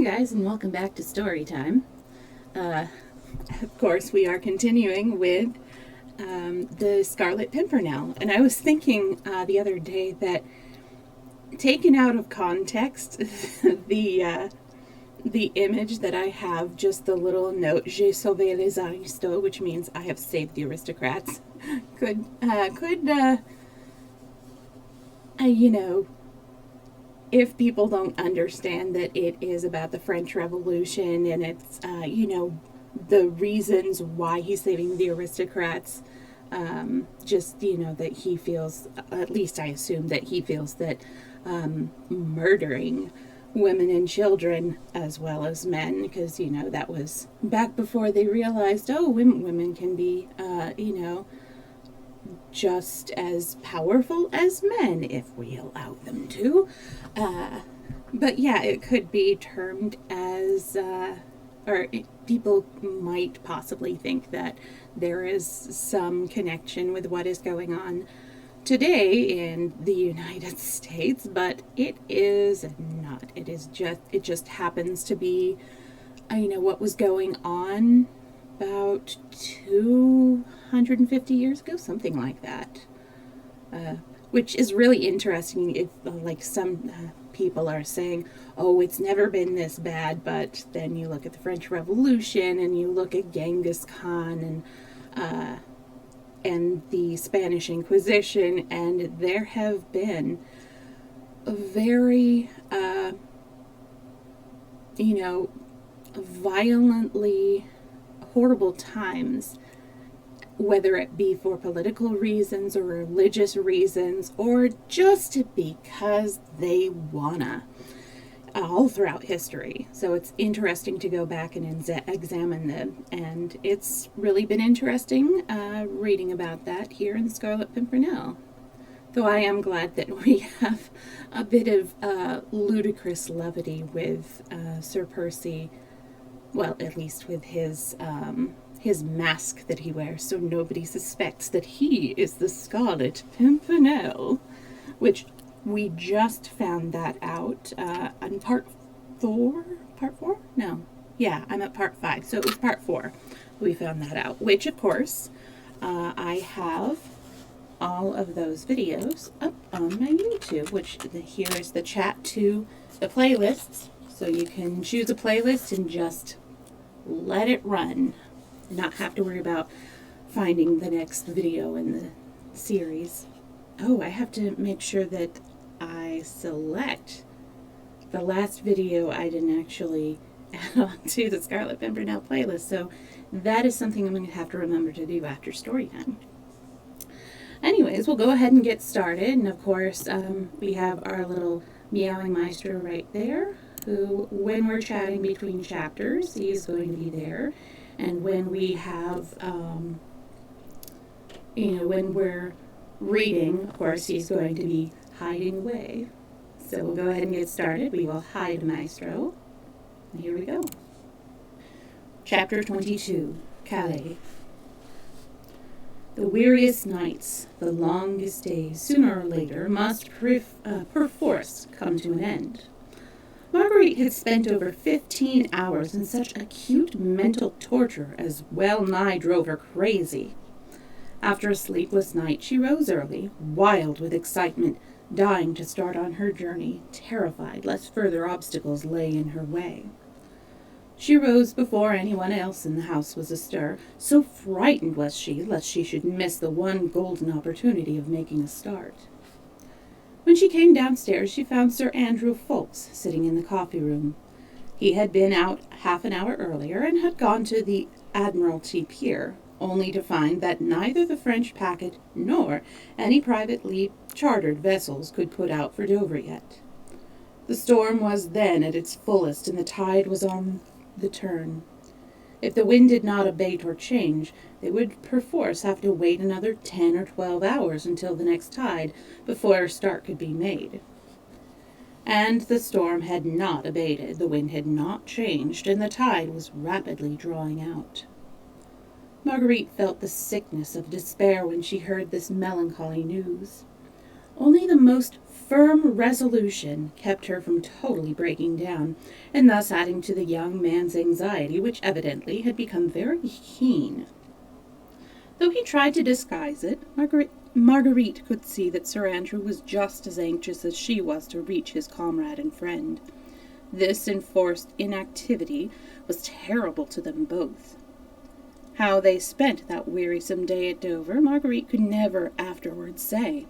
guys, and welcome back to Storytime. Of course, we are continuing with the Scarlet Pimpernel. And I was thinking the other day that, taken out of context, the image that I have, just the little note, J'ai sauvé les aristos, which means I have saved the aristocrats, could if people don't understand that it is about the French Revolution and it's, the reasons why he's saving the aristocrats, that he feels, at least I assume that he feels that murdering women and children as well as men, because, that was back before they realized, women can be, just as powerful as men if we allow them to. But yeah, it could be termed as, people might possibly think that there is some connection with what is going on today in the United States, but it is not. It just happens to be, what was going on about 250 years ago, something like that. Which is really interesting if, some people are saying, oh, it's never been this bad, but then you look at the French Revolution and you look at Genghis Khan and the Spanish Inquisition, and there have been very, violently horrible times, whether it be for political reasons or religious reasons or just because they wanna, all throughout history. So it's interesting to go back and examine them, and it's really been interesting reading about that here in Scarlet Pimpernel. Though I am glad that we have a bit of ludicrous levity with Sir Percy, well, at least with his mask that he wears, so nobody suspects that he is the Scarlet Pimpernel, which we just found that out on part 4? No. Yeah, I'm at part 5, so it was part 4 we found that out, which, of course, I have all of those videos up on my YouTube, which here's the chat to the playlists, so you can choose a playlist and just let it run. Not have to worry about finding the next video in the series. Oh, I have to make sure that I select the last video I didn't actually add on to the Scarlet Pimpernel playlist, so that is something I'm going to have to remember to do after story time. Anyways, we'll go ahead and get started, and of course, we have our little meowing maestro right there, who, when we're chatting between chapters, he is going to be there. And when we have, when we're reading, of course, he's going to be hiding away. So we'll go ahead and get started. We will hide Maestro. And here we go. Chapter 22, Calais. The weariest nights, the longest days, sooner or later, must perforce come to an end. Marguerite had spent over 15 hours in such acute mental torture as well nigh drove her crazy. After a sleepless night, she rose early, wild with excitement, dying to start on her journey, terrified lest further obstacles lay in her way. She rose before anyone else in the house was astir, so frightened was she lest she should miss the one golden opportunity of making a start. When she came downstairs, she found Sir Andrew Ffoulkes sitting in the coffee room. He had been out half an hour earlier and had gone to the Admiralty Pier, only to find that neither the French packet nor any privately chartered vessels could put out for Dover yet. The storm was then at its fullest, and the tide was on the turn. If the wind did not abate or change, they would perforce have to wait another 10 or 12 hours until the next tide before a start could be made. And the storm had not abated, the wind had not changed, and the tide was rapidly drawing out. Marguerite felt the sickness of despair when she heard this melancholy news. Only the most firm resolution kept her from totally breaking down, and thus adding to the young man's anxiety, which evidently had become very keen. Though he tried to disguise it, Marguerite could see that Sir Andrew was just as anxious as she was to reach his comrade and friend. This enforced inactivity was terrible to them both. How they spent that wearisome day at Dover, Marguerite could never afterwards say.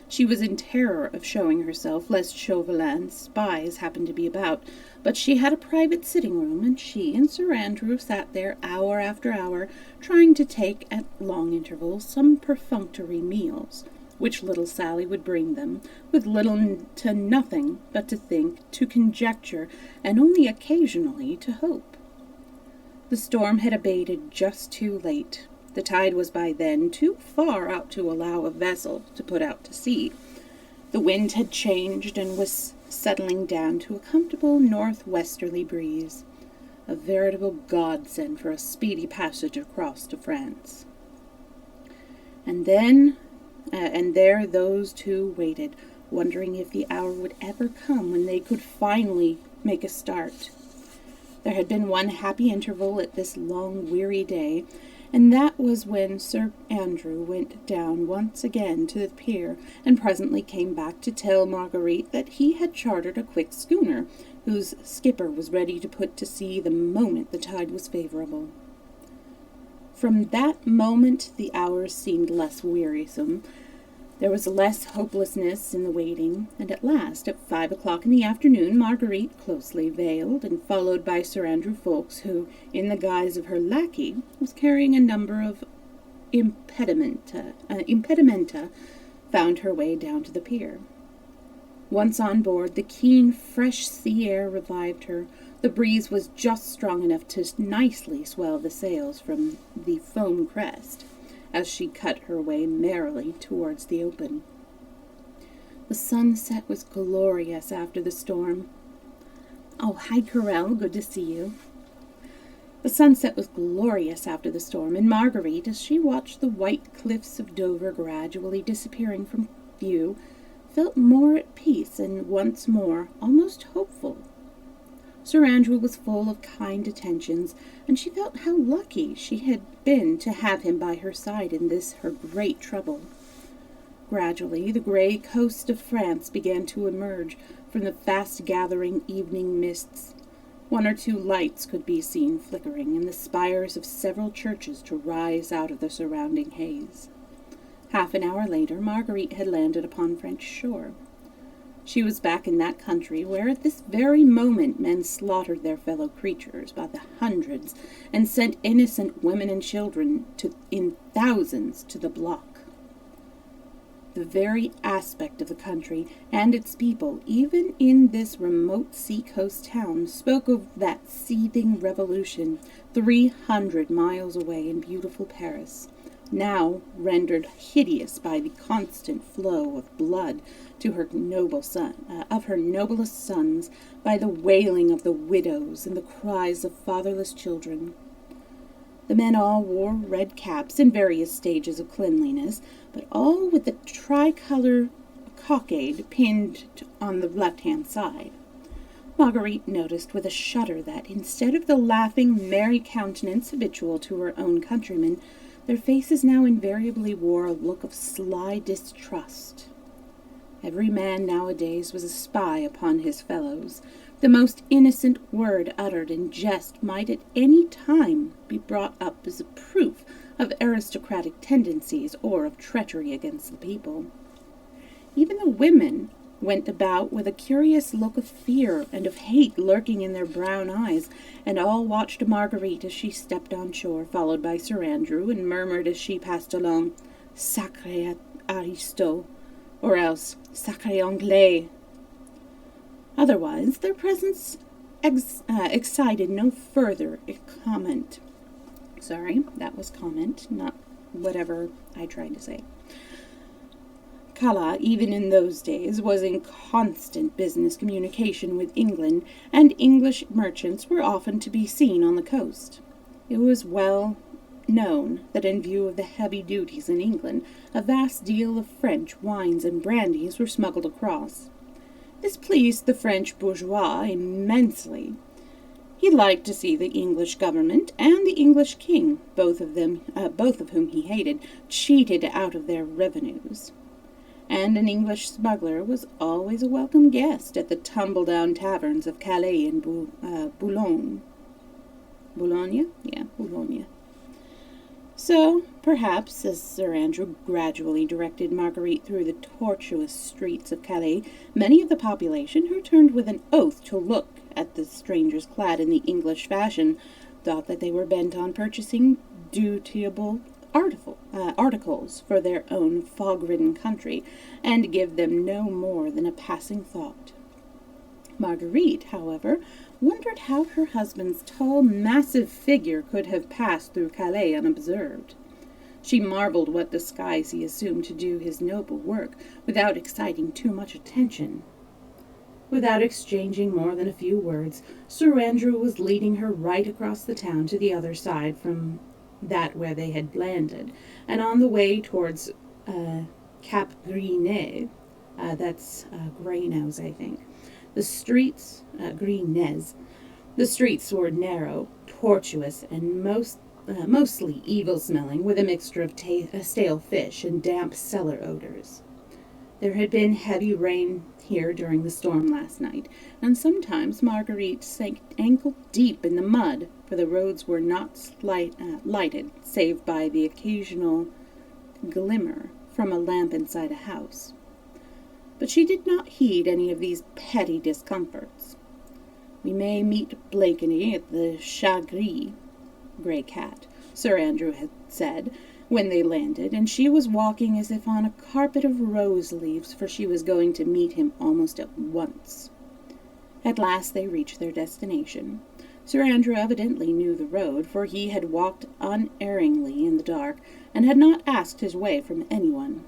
She was in terror of showing herself, lest Chauvelin's spies happened to be about, but she had a private sitting room, and she and Sir Andrew sat there hour after hour, trying to take at long intervals some perfunctory meals, which little Sally would bring them, with little to nothing but to think, to conjecture, and only occasionally to hope. The storm had abated just too late. The tide was by then too far out to allow a vessel to put out to sea. The wind had changed and was settling down to a comfortable northwesterly breeze, a veritable godsend for a speedy passage across to France. And there those two waited, wondering if the hour would ever come when they could finally make a start. There had been one happy interval at this long, weary day, and that was when Sir Andrew went down once again to the pier, and presently came back to tell Marguerite that he had chartered a quick schooner, whose skipper was ready to put to sea the moment the tide was favorable. From that moment the hours seemed less wearisome. There was less hopelessness in the waiting, and at last, at 5 o'clock in the afternoon, Marguerite, closely veiled and followed by Sir Andrew Ffoulkes, who, in the guise of her lackey, was carrying a number of impedimenta, found her way down to the pier. Once on board, the keen, fresh sea air revived her. The breeze was just strong enough to nicely swell the sails from the foam crest, as she cut her way merrily towards the open. The sunset was glorious after the storm. Oh, hi, Carell, good to see you. The sunset was glorious after the storm, and Marguerite, as she watched the white cliffs of Dover gradually disappearing from view, felt more at peace and once more almost hopeful. Sir Andrew was full of kind attentions, and she felt how lucky she had been to have him by her side in this her great trouble. Gradually, the grey coast of France began to emerge from the fast-gathering evening mists. One or two lights could be seen flickering, and the spires of several churches to rise out of the surrounding haze. Half an hour later, Marguerite had landed upon French shore. She was back in that country where at this very moment men slaughtered their fellow creatures by the hundreds and sent innocent women and children in thousands to the block. The very aspect of the country and its people, even in this remote sea-coast town, spoke of that seething revolution 300 miles away in beautiful Paris, now rendered hideous by the constant flow of blood to her of her noblest sons, by the wailing of the widows and the cries of fatherless children. The men all wore red caps in various stages of cleanliness, but all with the tricolour cockade pinned on the left-hand side. Marguerite noticed with a shudder that, instead of the laughing, merry countenance habitual to her own countrymen, their faces now invariably wore a look of sly distrust. Every man nowadays was a spy upon his fellows. The most innocent word uttered in jest might at any time be brought up as a proof of aristocratic tendencies or of treachery against the people. Even the women went about with a curious look of fear and of hate lurking in their brown eyes, and all watched Marguerite as she stepped on shore, followed by Sir Andrew, and murmured as she passed along, "Sacré aristo," or else "Sacré Anglais." Otherwise, their presence excited no further comment. Sorry, that was comment, not whatever I tried to say. Calais, even in those days, was in constant business communication with England, and English merchants were often to be seen on the coast. It was well known that in view of the heavy duties in England, a vast deal of French wines and brandies were smuggled across. This pleased the French bourgeois immensely. He liked to see the English government and the English king, both of whom he hated, cheated out of their revenues. And an English smuggler was always a welcome guest at the tumble-down taverns of Calais and Boulogne. Boulogne? Yeah, Boulogne. So, perhaps, as Sir Andrew gradually directed Marguerite through the tortuous streets of Calais, many of the population, who turned with an oath to look at the strangers clad in the English fashion, thought that they were bent on purchasing dutiable articles for their own fog-ridden country, and give them no more than a passing thought. Marguerite, however, wondered how her husband's tall, massive figure could have passed through Calais unobserved. She marveled what disguise he assumed to do his noble work without exciting too much attention. Without exchanging more than a few words, Sir Andrew was leading her right across the town to the other side from that where they had landed, and on the way towards Cap Gris-Nez, that's Grey-Nose, I think. The streets, Gris-Nez, the streets were narrow, tortuous, and mostly evil-smelling, with a mixture of stale fish and damp cellar odors. There had been heavy rain here during the storm last night, and sometimes Marguerite sank ankle-deep in the mud, for the roads were not lighted, save by the occasional glimmer from a lamp inside a house. But she did not heed any of these petty discomforts. "We may meet Blakeney at the Chat Gris, Grey Cat," Sir Andrew had said, when they landed, and she was walking as if on a carpet of rose leaves, for she was going to meet him almost at once. At last they reached their destination. Sir Andrew evidently knew the road, for he had walked unerringly in the dark, and had not asked his way from anyone.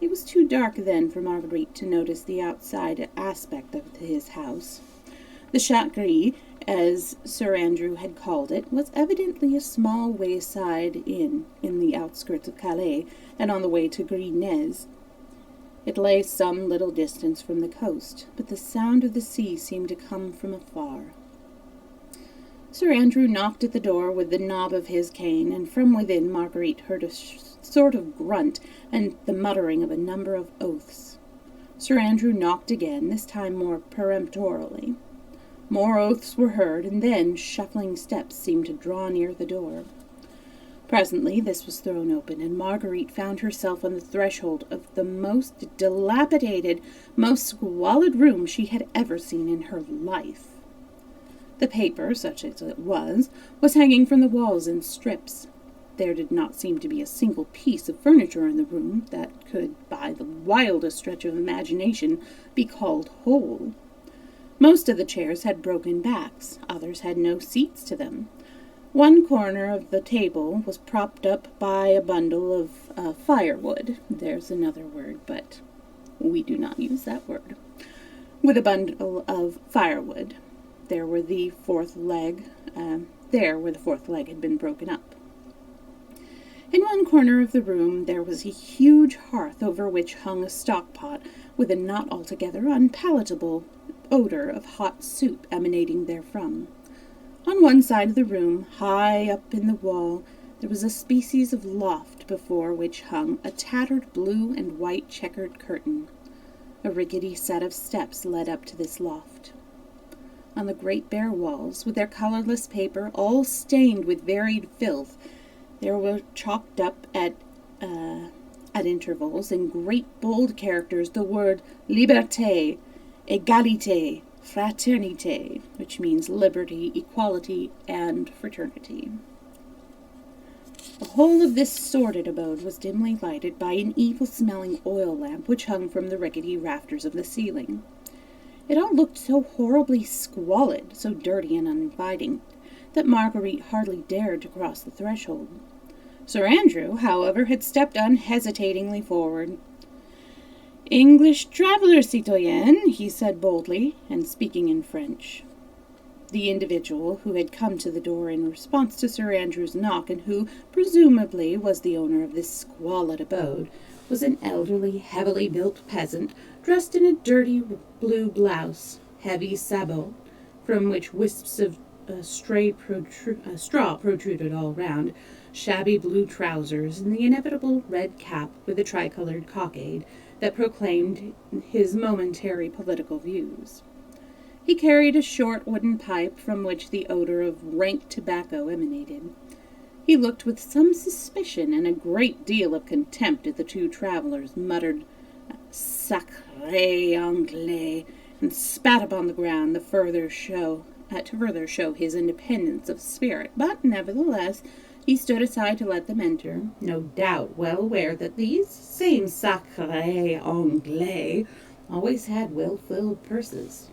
It was too dark then for Marguerite to notice the outside aspect of his house. The Chat Gris, as Sir Andrew had called it, was evidently a small wayside inn in the outskirts of Calais, and on the way to Gris-Nez. It lay some little distance from the coast, but the sound of the sea seemed to come from afar. Sir Andrew knocked at the door with the knob of his cane, and from within Marguerite heard a sort of grunt and the muttering of a number of oaths. Sir Andrew knocked again, this time more peremptorily. More oaths were heard, and then shuffling steps seemed to draw near the door. Presently this was thrown open, and Marguerite found herself on the threshold of the most dilapidated, most squalid room she had ever seen in her life. The paper, such as it was hanging from the walls in strips. There did not seem to be a single piece of furniture in the room that could, by the wildest stretch of imagination, be called whole. Most of the chairs had broken backs, others had no seats to them. One corner of the table was propped up by a bundle of firewood. There's another word, but we do not use that word. With a bundle of firewood. There where the fourth leg had been broken up. In one corner of the room there was a huge hearth over which hung a stock-pot with a not altogether unpalatable odor of hot soup emanating therefrom. On one side of the room, high up in the wall, there was a species of loft before which hung a tattered blue and white checkered curtain. A rickety set of steps led up to this loft. On the great bare walls, with their colorless paper all stained with varied filth, there were chalked up at intervals in great bold characters the word liberté, égalité, fraternité, which means liberty, equality, and fraternity. The whole of this sordid abode was dimly lighted by an evil-smelling oil lamp which hung from the rickety rafters of the ceiling. It all looked so horribly squalid, so dirty and uninviting, that Marguerite hardly dared to cross the threshold. Sir Andrew, however, had stepped unhesitatingly forward. "English traveller, citoyenne," he said boldly, and speaking in French. the individual who had come to the door in response to Sir Andrew's knock, and who presumably was the owner of this squalid abode, was an elderly, heavily built peasant, dressed in a dirty blue blouse, heavy sabot, from which wisps of straw protruded all round, shabby blue trousers, and the inevitable red cap with a tricolored cockade that proclaimed his momentary political views. He carried a short wooden pipe from which the odor of rank tobacco emanated. He looked with some suspicion and a great deal of contempt at the two travelers, muttered "Sacré Anglais," and spat upon the ground to further show his independence of spirit. But nevertheless, he stood aside to let them enter, no doubt well aware that these same Sacré Anglais always had well-filled purses.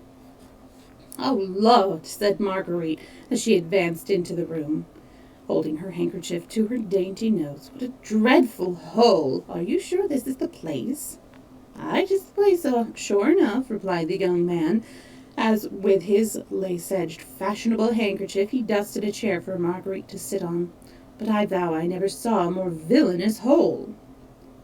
"Oh, Lord," said Marguerite, as she advanced into the room, holding her handkerchief to her dainty nose. "What a dreadful hole! Are you sure this is the place?" "Aye, 'tis the place, sure enough," replied the young man, as with his lace-edged, fashionable handkerchief he dusted a chair for Marguerite to sit on. "But I vow I never saw a more villainous hole."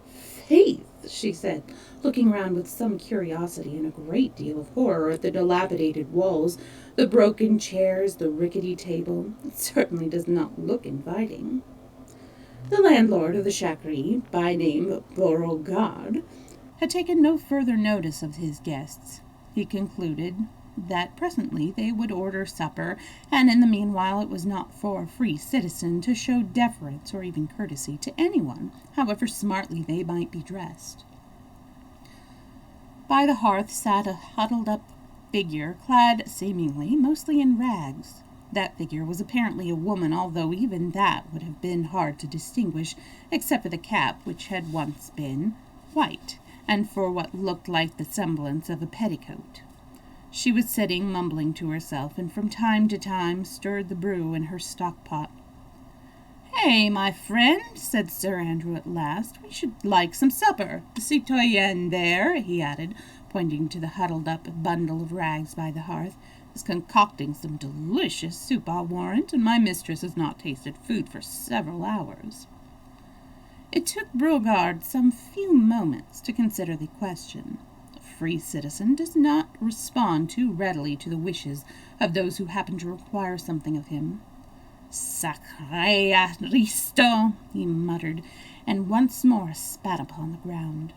"Faith," she said, looking round with some curiosity and a great deal of horror at the dilapidated walls, the broken chairs, the rickety table. "It certainly does not look inviting." The landlord of the Chacri, by name Beauregard, had taken no further notice of his guests. He concluded that presently they would order supper, and in the meanwhile it was not for a free citizen to show deference or even courtesy to anyone, however smartly they might be dressed. By the hearth sat a huddled-up figure, clad, seemingly, mostly in rags. That figure was apparently a woman, although even that would have been hard to distinguish, except for the cap, which had once been white, and for what looked like the semblance of a petticoat. She was sitting, mumbling to herself, and from time to time stirred the brew in her stock-pot. "Hey, my friend," said Sir Andrew at last, "we should like some supper. The citoyenne there," he added, pointing to the huddled-up bundle of rags by the hearth, "is concocting some delicious soup, I'll warrant, and my mistress has not tasted food for several hours." It took Beauregard some few moments to consider the question. A free citizen does not respond too readily to the wishes of those who happen to require something of him. "Sacré Aristo," he muttered, and once more spat upon the ground.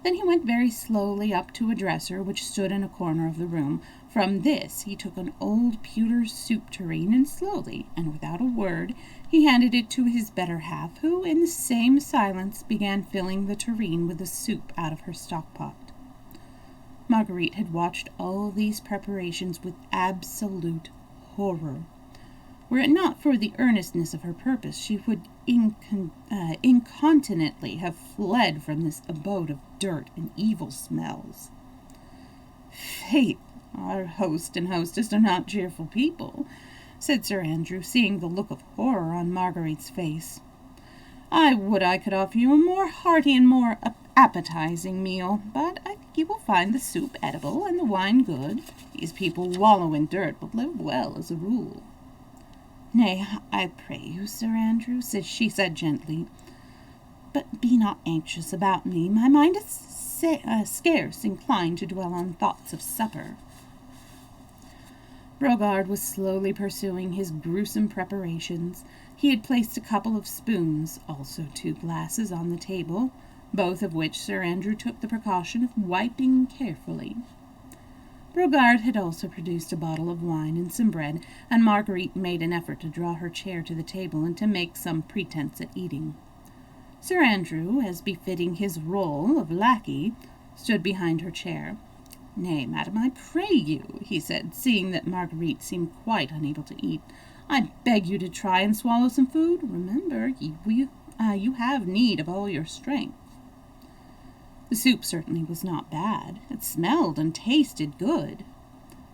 Then he went very slowly up to a dresser which stood in a corner of the room. From this he took an old pewter soup tureen, and slowly, and without a word, he handed it to his better half, who, in the same silence, began filling the tureen with the soup out of her stock-pot. Marguerite had watched all these preparations with absolute horror. Were it not for the earnestness of her purpose, she would incontinently have fled from this abode of dirt and evil smells. "Faith, our host and hostess are not cheerful people," said Sir Andrew, seeing the look of horror on Marguerite's face. "I would I could offer you a more hearty and more appetizing meal, but I think you will find the soup edible and the wine good. These people wallow in dirt, but live well as a rule." "Nay, I pray you, Sir Andrew," she said gently, "but be not anxious about me. My mind is scarce inclined to dwell on thoughts of supper." Beauregard was slowly pursuing his gruesome preparations. He had placed a couple of spoons, also 2 glasses, on the table, both of which Sir Andrew took the precaution of wiping carefully. Beauregard had also produced a bottle of wine and some bread, and Marguerite made an effort to draw her chair to the table and to make some pretence at eating. Sir Andrew, as befitting his role of lackey, stood behind her chair. "Nay, madam, I pray you," he said, seeing that Marguerite seemed quite unable to eat, "I beg you to try and swallow some food. Remember, you have need of all your strength." The soup certainly was not bad. It smelled and tasted good.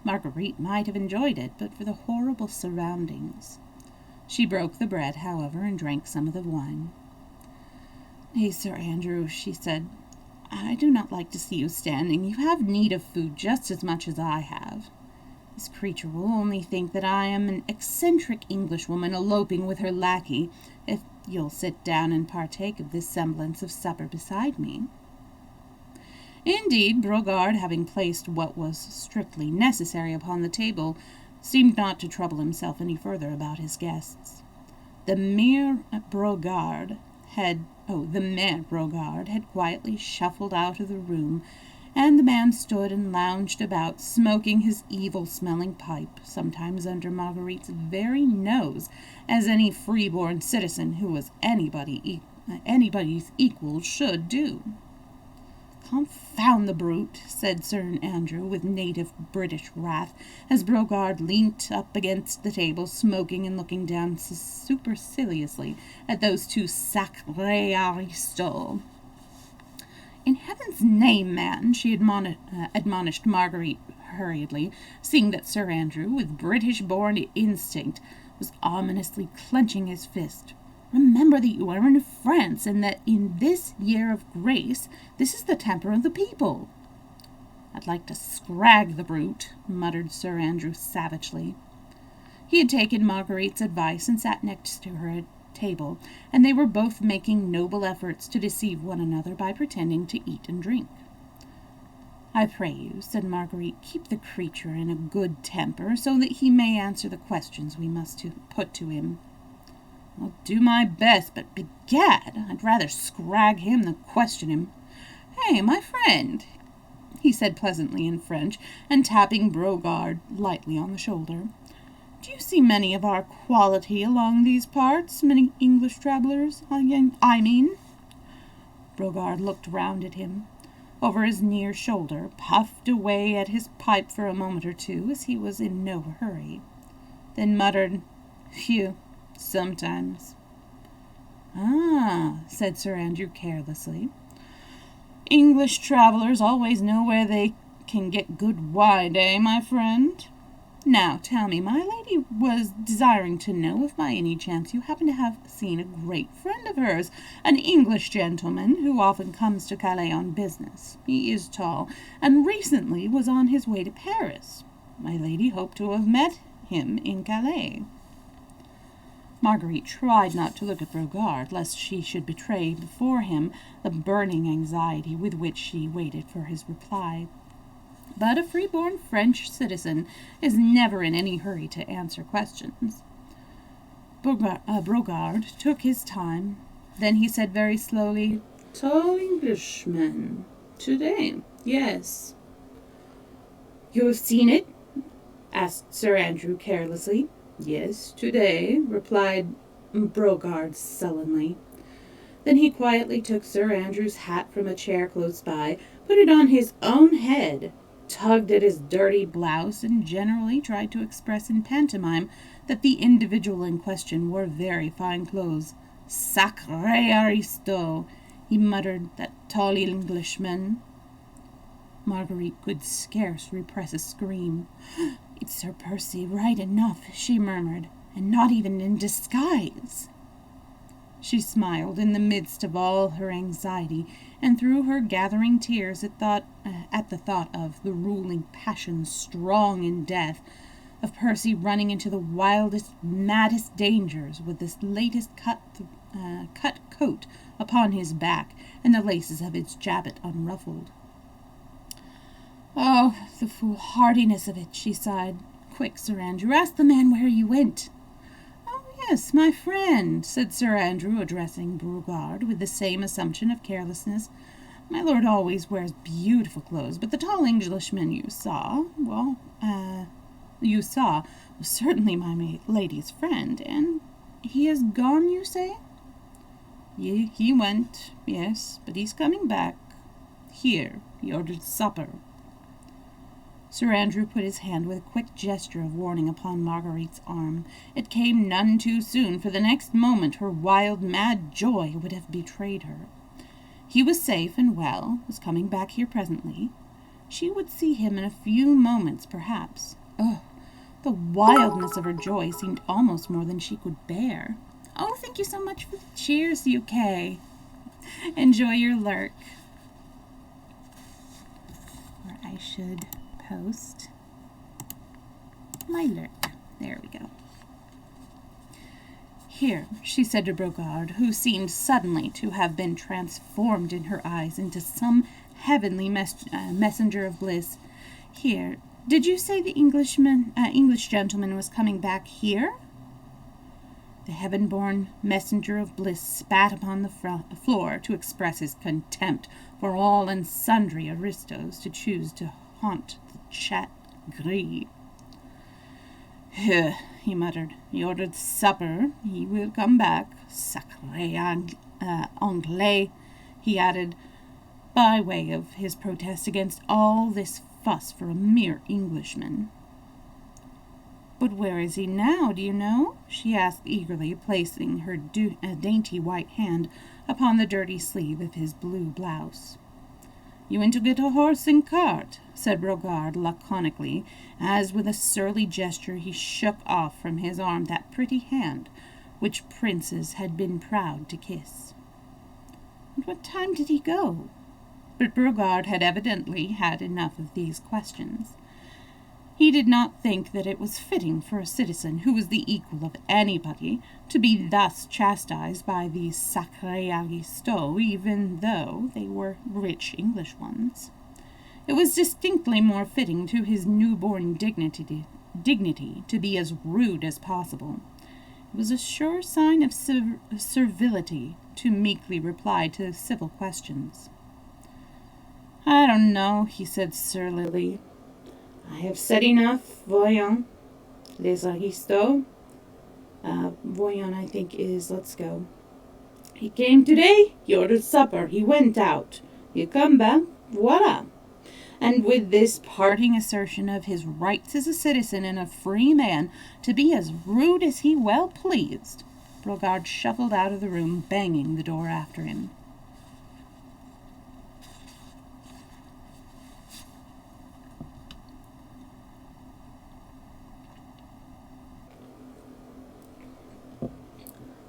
Marguerite might have enjoyed it, but for the horrible surroundings. She broke the bread, however, and drank some of the wine. "Nay, Sir Andrew," she said, "I do not like to see you standing. You have need of food just as much as I have." This creature will only think that I am an eccentric Englishwoman eloping with her lackey, if you'll sit down and partake of this semblance of supper beside me." Indeed, Brogard, having placed what was strictly necessary upon the table, seemed not to trouble himself any further about his guests. The Mere Brogard had quietly shuffled out of the room, and the man stood and lounged about, smoking his evil-smelling pipe, sometimes under Marguerite's very nose, as any free-born citizen who was anybody's equal should do. "Confound the brute," said Sir Andrew, with native British wrath, as Brogard leant up against the table, smoking and looking down superciliously at those two sacrés aristos. "In heaven's name, man," she admonished Marguerite hurriedly, seeing that Sir Andrew, with British-born instinct, was ominously clenching his fist, "remember that you are in France, and that in this year of grace this is the temper of the people." "I'd like to scrag the brute," muttered Sir Andrew savagely. He had taken Marguerite's advice and sat next to her at table, and they were both making noble efforts to deceive one another by pretending to eat and drink. "I pray you," said Marguerite, "keep the creature in a good temper, so that he may answer the questions we must put to him." "I'll do my best, but begad, I'd rather scrag him than question him. Hey, my friend," he said pleasantly in French, and tapping Brogard lightly on the shoulder, "do you see many of our quality along these parts? Many English travellers, I mean?" Brogard looked round at him, over his near shoulder, puffed away at his pipe for a moment or two, as he was in no hurry, then muttered, "Phew, sometimes." "Ah," said Sir Andrew carelessly. "English travellers always know where they can get good wine, eh, my friend? Now, tell me, my lady was desiring to know if by any chance you happen to have seen a great friend of hers, an English gentleman who often comes to Calais on business. He is tall, and recently was on his way to Paris. My lady hoped to have met him in Calais." Marguerite tried not to look at Brogard, lest she should betray before him the burning anxiety with which she waited for his reply. But a free-born French citizen is never in any hurry to answer questions. Brogard took his time. Then he said very slowly, "Tall Englishman. Today, yes." "You have seen it?" asked Sir Andrew carelessly. "Yes, today," replied Brogard sullenly. Then he quietly took Sir Andrew's hat from a chair close by, put it on his own head, tugged at his dirty blouse, and generally tried to express in pantomime that the individual in question wore very fine clothes. "Sacré aristo," he muttered, "that tall Englishman." Marguerite could scarce repress a scream. "It's Sir Percy, right enough," she murmured, "and not even in disguise." She smiled in the midst of all her anxiety, and through her gathering tears at the thought of the ruling passion strong in death, of Percy running into the wildest, maddest dangers with this latest cut coat upon his back, and the laces of his jabot unruffled. "Oh, the foolhardiness of it," she sighed. "Quick, Sir Andrew, ask the man where you went." "Oh, yes, my friend," said Sir Andrew, addressing Brogard with the same assumption of carelessness. "My lord always wears beautiful clothes, but the tall Englishman you saw was certainly my lady's friend, and he has gone, you say?" He went, yes, but he's coming back. Here, he ordered supper." Sir Andrew put his hand with a quick gesture of warning upon Marguerite's arm. It came none too soon, for the next moment her wild, mad joy would have betrayed her. He was safe and well, was coming back here presently. She would see him in a few moments, perhaps. Oh, the wildness of her joy seemed almost more than she could bear. "Oh, thank you so much for the cheers, UK. Enjoy your lurk." Or I should post lilac. There we go. Here, she said to Brogard, who seemed suddenly to have been transformed in her eyes into some heavenly messenger of bliss. Here, did you say the English gentleman was coming back here? The heaven-born messenger of bliss spat upon the floor to express his contempt for all and sundry aristos to choose to haunt the chat gris. He muttered. He ordered supper. He will come back. Sacré Anglais, he added, by way of his protest against all this fuss for a mere Englishman. But where is he now, do you know? She asked eagerly, placing her dainty white hand upon the dirty sleeve of his blue blouse. You went to get a horse and cart, said Brogard laconically, as with a surly gesture he shook off from his arm that pretty hand which princes had been proud to kiss. At what time did he go? But Brogard had evidently had enough of these questions. He did not think that it was fitting for a citizen who was the equal of anybody to be thus chastised by these sacrés aristos, even though they were rich English ones. It was distinctly more fitting to his newborn dignity to be as rude as possible. It was a sure sign of servility to meekly reply to civil questions. I don't know, he said surlily. I have said enough. Voyons. Les aristos. Voyons, I think, is let's go. He came today. He ordered supper. He went out. You come back. Voila. And with this parting assertion of his rights as a citizen and a free man to be as rude as he well pleased, Brogard shuffled out of the room, banging the door after him.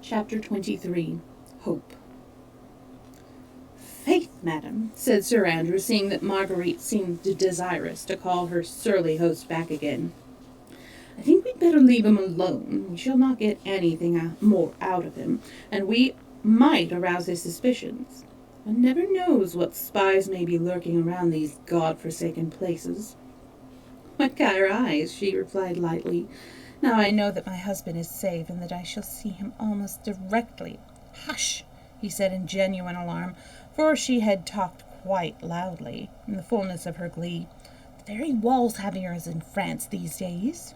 Chapter 23. Hope. Faith, madam, said Sir Andrew, seeing that Marguerite seemed desirous to call her surly host back again. I think we'd better leave him alone. We shall not get anything more out of him, and we might arouse his suspicions. One never knows what spies may be lurking around these god-forsaken places. What got your eyes? She replied lightly. Now I know that my husband is safe, and that I shall see him almost directly. Hush, he said in genuine alarm, for she had talked quite loudly, in the fullness of her glee. The very walls have ears in France these days.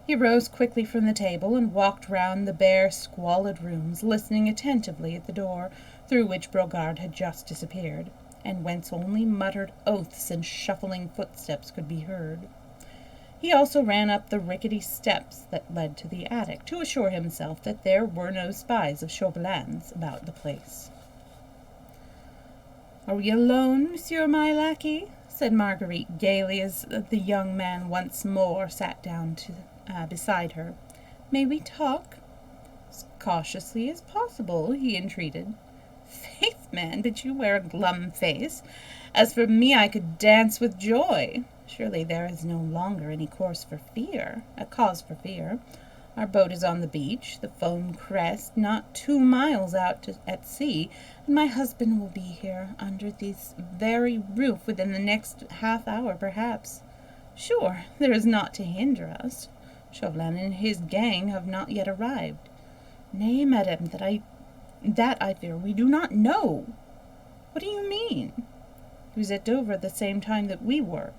He rose quickly from the table and walked round the bare, squalid rooms, listening attentively at the door, through which Brogard had just disappeared, and whence only muttered oaths and shuffling footsteps could be heard. He also ran up the rickety steps that led to the attic, to assure himself that there were no spies of Chauvelin's about the place. Are we alone, monsieur my lackey? Said Marguerite gaily, as the young man once more sat down beside her. May we talk? As cautiously as possible, he entreated. Faith, man, did you wear a glum face? As for me, I could dance with joy. Surely there is no longer any cause for fear. Our boat is on the beach, the foam crest, not 2 miles out at sea, and my husband will be here under this very roof within the next half hour, perhaps. Sure, there is naught to hinder us. Chauvelin and his gang have not yet arrived. Nay, madame, that I fear we do not know. What do you mean? He was at Dover at the same time that we were.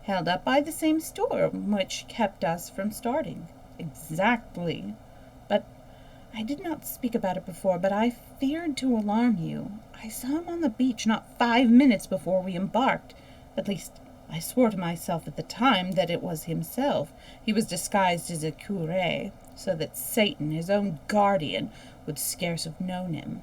Held up by the same storm which kept us from starting. Exactly. But I did not speak about it before, but I feared to alarm you. I saw him on the beach not 5 minutes before we embarked. At least, I swore to myself at the time that it was himself. He was disguised as a curé, so that Satan, his own guardian, would scarce have known him.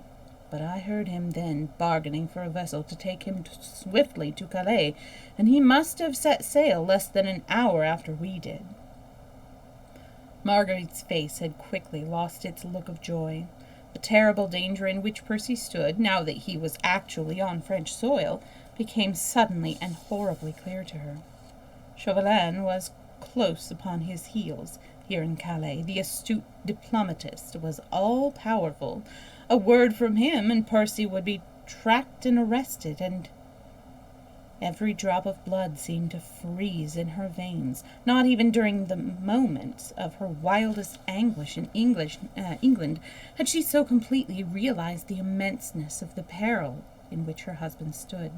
But I heard him then bargaining for a vessel to take him swiftly to Calais, and he must have set sail less than an hour after we did. Marguerite's face had quickly lost its look of joy. The terrible danger in which Percy stood, now that he was actually on French soil, became suddenly and horribly clear to her. Chauvelin was close upon his heels. Here in Calais, the astute diplomatist was all-powerful. A word from him, and Percy would be tracked and arrested, and every drop of blood seemed to freeze in her veins. Not even during the moments of her wildest anguish in England had she so completely realized the immenseness of the peril in which her husband stood.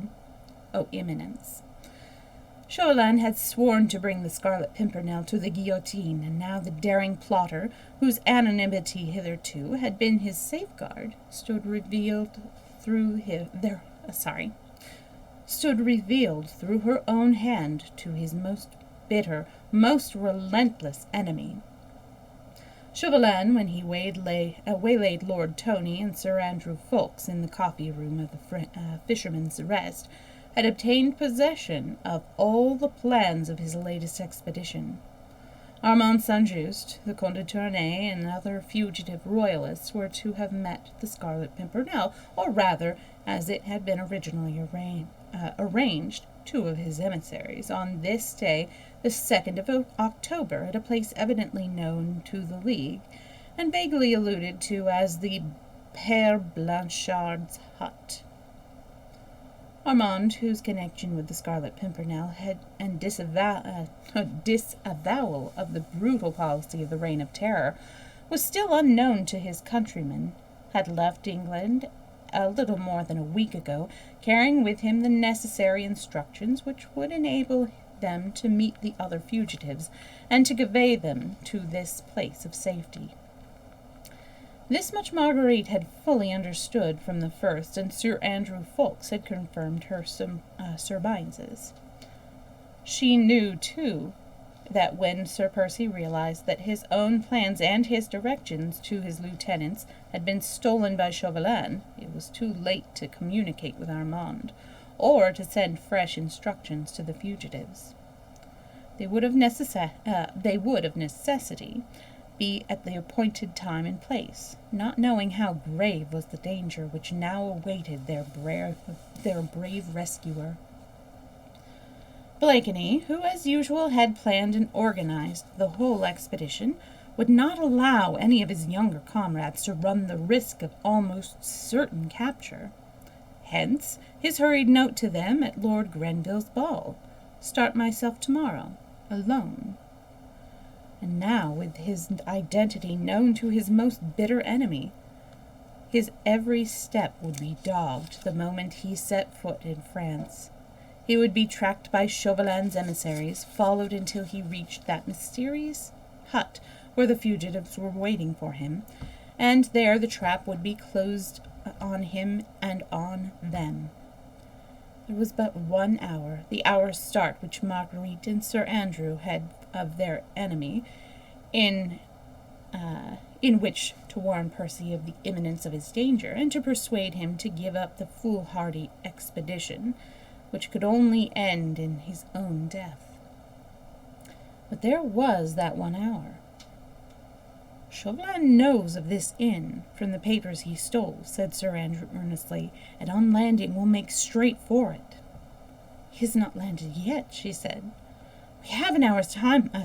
Oh, imminence! Chauvelin had sworn to bring the Scarlet Pimpernel to the guillotine, and now the daring plotter, whose anonymity hitherto had been his safeguard, stood revealed through her own hand to his most bitter, most relentless enemy. Chauvelin, when he waylaid Lord Tony and Sir Andrew Ffoulkes in the coffee-room of the Fisherman's Rest, had obtained possession of all the plans of his latest expedition. Armand St-Just, the Comte de Tournay, and other fugitive royalists were to have met the Scarlet Pimpernel, or rather, as it had been originally arranged, two of his emissaries, on this day, the 2nd of October, at a place evidently known to the League, and vaguely alluded to as the Père Blanchard's hut. Armand, whose connection with the Scarlet Pimpernel and disavowal of the brutal policy of the Reign of Terror was still unknown to his countrymen, had left England a little more than a week ago, carrying with him the necessary instructions which would enable them to meet the other fugitives and to convey them to this place of safety. This much Marguerite had fully understood from the first, and Sir Andrew Ffoulkes had confirmed her surmises. She knew, too, that when Sir Percy realized that his own plans and his directions to his lieutenants had been stolen by Chauvelin, it was too late to communicate with Armand, or to send fresh instructions to the fugitives. They would of necessity be at the appointed time and place, not knowing how grave was the danger which now awaited their brave rescuer. Blakeney, who as usual had planned and organized the whole expedition, would not allow any of his younger comrades to run the risk of almost certain capture. Hence his hurried note to them at Lord Grenville's ball: "Start myself tomorrow, alone." And now, with his identity known to his most bitter enemy, his every step would be dogged the moment he set foot in France. He would be tracked by Chauvelin's emissaries, followed until he reached that mysterious hut where the fugitives were waiting for him, and there the trap would be closed on him and on them. There was but 1 hour, the hour's start which Marguerite and Sir Andrew had of their enemy, in which to warn Percy of the imminence of his danger, and to persuade him to give up the foolhardy expedition, which could only end in his own death. But there was that 1 hour. "Chauvelin knows of this inn from the papers he stole," said Sir Andrew earnestly, "and on landing will make straight for it." "He has not landed yet," she said. "We have an hour's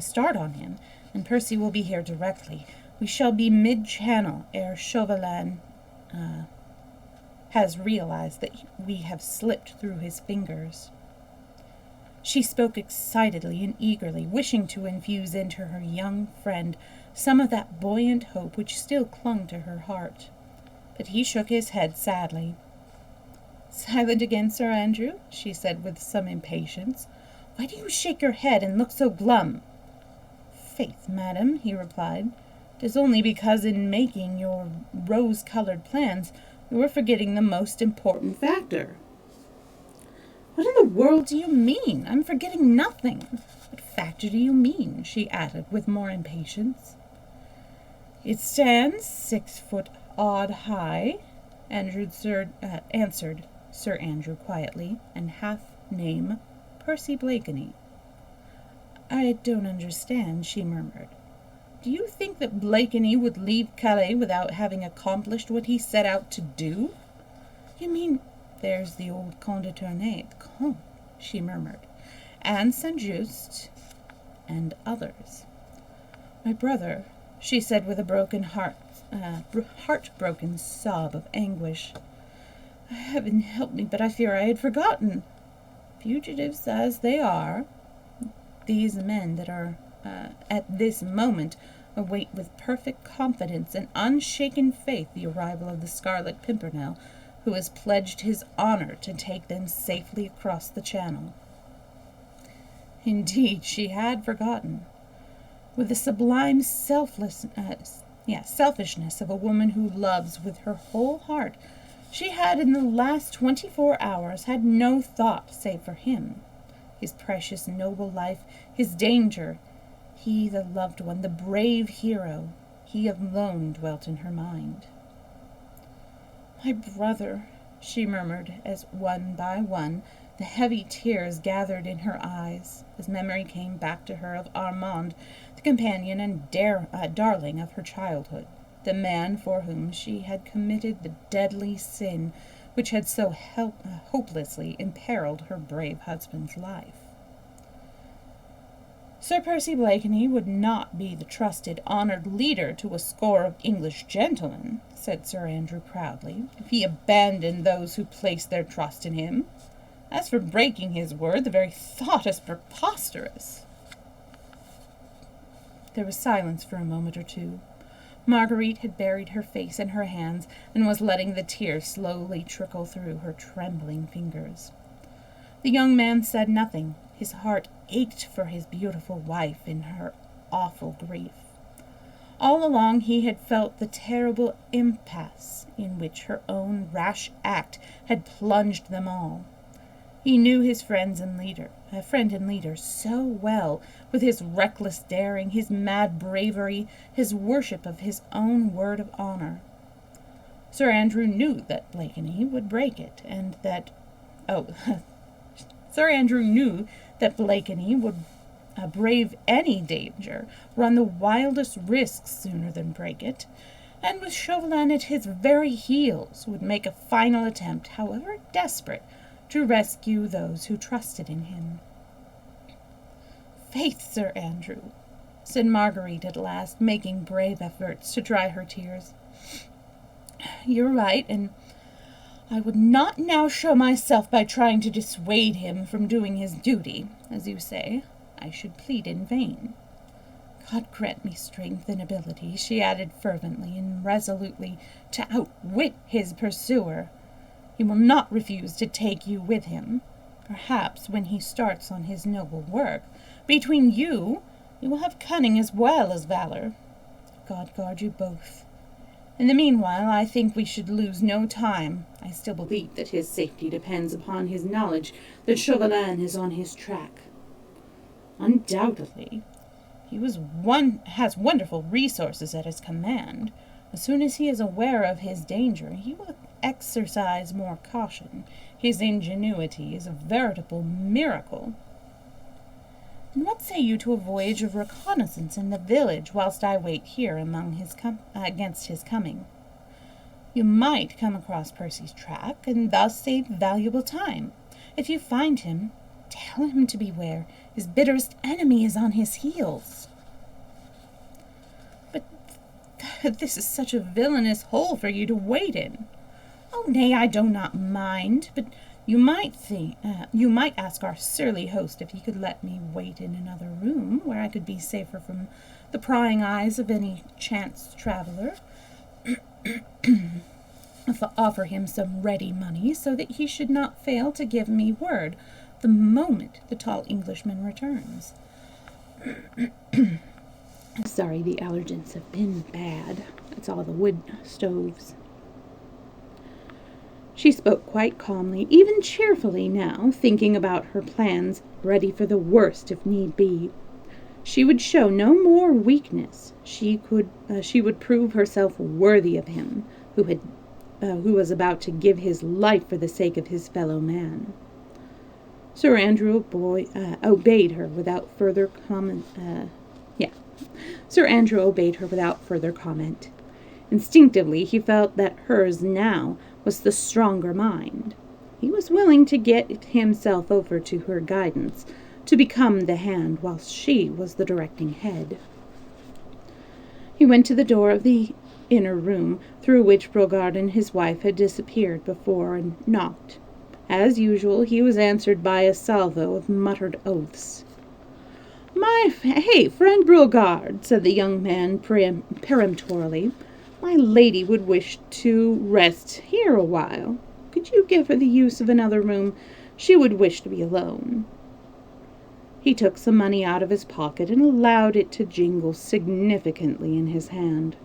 start on him, and Percy will be here directly. We shall be mid-channel ere Chauvelin has realized that we have slipped through his fingers." She spoke excitedly and eagerly, wishing to infuse into her young friend some of that buoyant hope which still clung to her heart. But he shook his head sadly. "Silent again, Sir Andrew?" she said with some impatience. "Why do you shake your head and look so glum?" "Faith, madam," he replied, "it is only because in making your rose-colored plans you are forgetting the most important factor." "What in the world do you mean? I'm forgetting nothing. What factor do you mean?" she added with more impatience. "It stands 6 foot odd high," answered Sir Andrew quietly, "and hath name Percy Blakeney." "I don't understand," she murmured. "Do you think that Blakeney would leave Calais without having accomplished what he set out to do?" "You mean—" "There's the old Comte de Tournay, the Comte," she murmured, "and St-Just, and others. "My brother," she said with a heartbroken sob of anguish. "Heaven help me, but I fear I had forgotten. Fugitives as they are, these men that are at this moment await with perfect confidence and unshaken faith the arrival of the Scarlet Pimpernel, who has pledged his honor to take them safely across the Channel." Indeed, she had forgotten. With the sublime selfishness of a woman who loves with her whole heart, she had in the last 24 hours had no thought save for him, his precious noble life, his danger. He, the loved one, the brave hero, he alone dwelt in her mind. "My brother," she murmured, as one by one the heavy tears gathered in her eyes, as memory came back to her of Armand, the companion and darling of her childhood, the man for whom she had committed the deadly sin which had so hopelessly imperiled her brave husband's life. "Sir Percy Blakeney would not be the trusted, honored leader to a score of English gentlemen," said Sir Andrew proudly, "if he abandoned those who placed their trust in him. As for breaking his word, the very thought is preposterous." There was silence for a moment or two. Marguerite had buried her face in her hands and was letting the tears slowly trickle through her trembling fingers. The young man said nothing. His heart ached for his beautiful wife in her awful grief. All along he had felt the terrible impasse in which her own rash act had plunged them all. He knew his friend and leader so well, with his reckless daring, his mad bravery, his worship of his own word of honor. Sir Andrew knew that Blakeney would break it, and that... Sir Andrew knew that Blakeney would brave any danger, run the wildest risks sooner than break it, and with Chauvelin at his very heels would make a final attempt, however desperate, to rescue those who trusted in him. "Faith, Sir Andrew," said Marguerite at last, making brave efforts to dry her tears. "You're right, and I would not now show myself by trying to dissuade him from doing his duty, as you say. I should plead in vain. God grant me strength and ability," she added fervently and resolutely, "to outwit his pursuer. He will not refuse to take you with him. Perhaps when he starts on his noble work, between you will have cunning as well as valor. God guard you both. In the meanwhile, I think we should lose no time. I still believe that his safety depends upon his knowledge that Chauvelin is on his track. Undoubtedly, he has wonderful resources at his command. As soon as he is aware of his danger, he will exercise more caution. His ingenuity is a veritable miracle. And what say you to a voyage of reconnaissance in the village whilst I wait here against his coming? You might come across Percy's track, and thus save valuable time. If you find him, tell him to beware. His bitterest enemy is on his heels." "But this is such a villainous hole for you to wait in." "Oh, nay, I do not mind, but you might ask our surly host if he could let me wait in another room, where I could be safer from the prying eyes of any chance traveler. Offer him some ready money, so that he should not fail to give me word the moment the tall Englishman returns." I'm sorry, the allergens have been bad. It's all the wood stoves. She spoke quite calmly, even cheerfully now, thinking about her plans, ready for the worst if need be. She would show no more weakness. She would prove herself worthy of him, who was about to give his life for the sake of his fellow man. Sir Andrew obeyed her without further comment. Sir Andrew obeyed her without further comment. Instinctively, he felt that hers now was the stronger mind. He was willing to get himself over to her guidance, to become the hand whilst she was the directing head. He went to the door of the inner room, through which Brogard and his wife had disappeared before, and knocked. As usual, he was answered by a salvo of muttered oaths. Hey, friend Brogard," said the young man peremptorily. "My lady would wish to rest here a while. Could you give her the use of another room? She would wish to be alone." He took some money out of his pocket and allowed it to jingle significantly in his hand.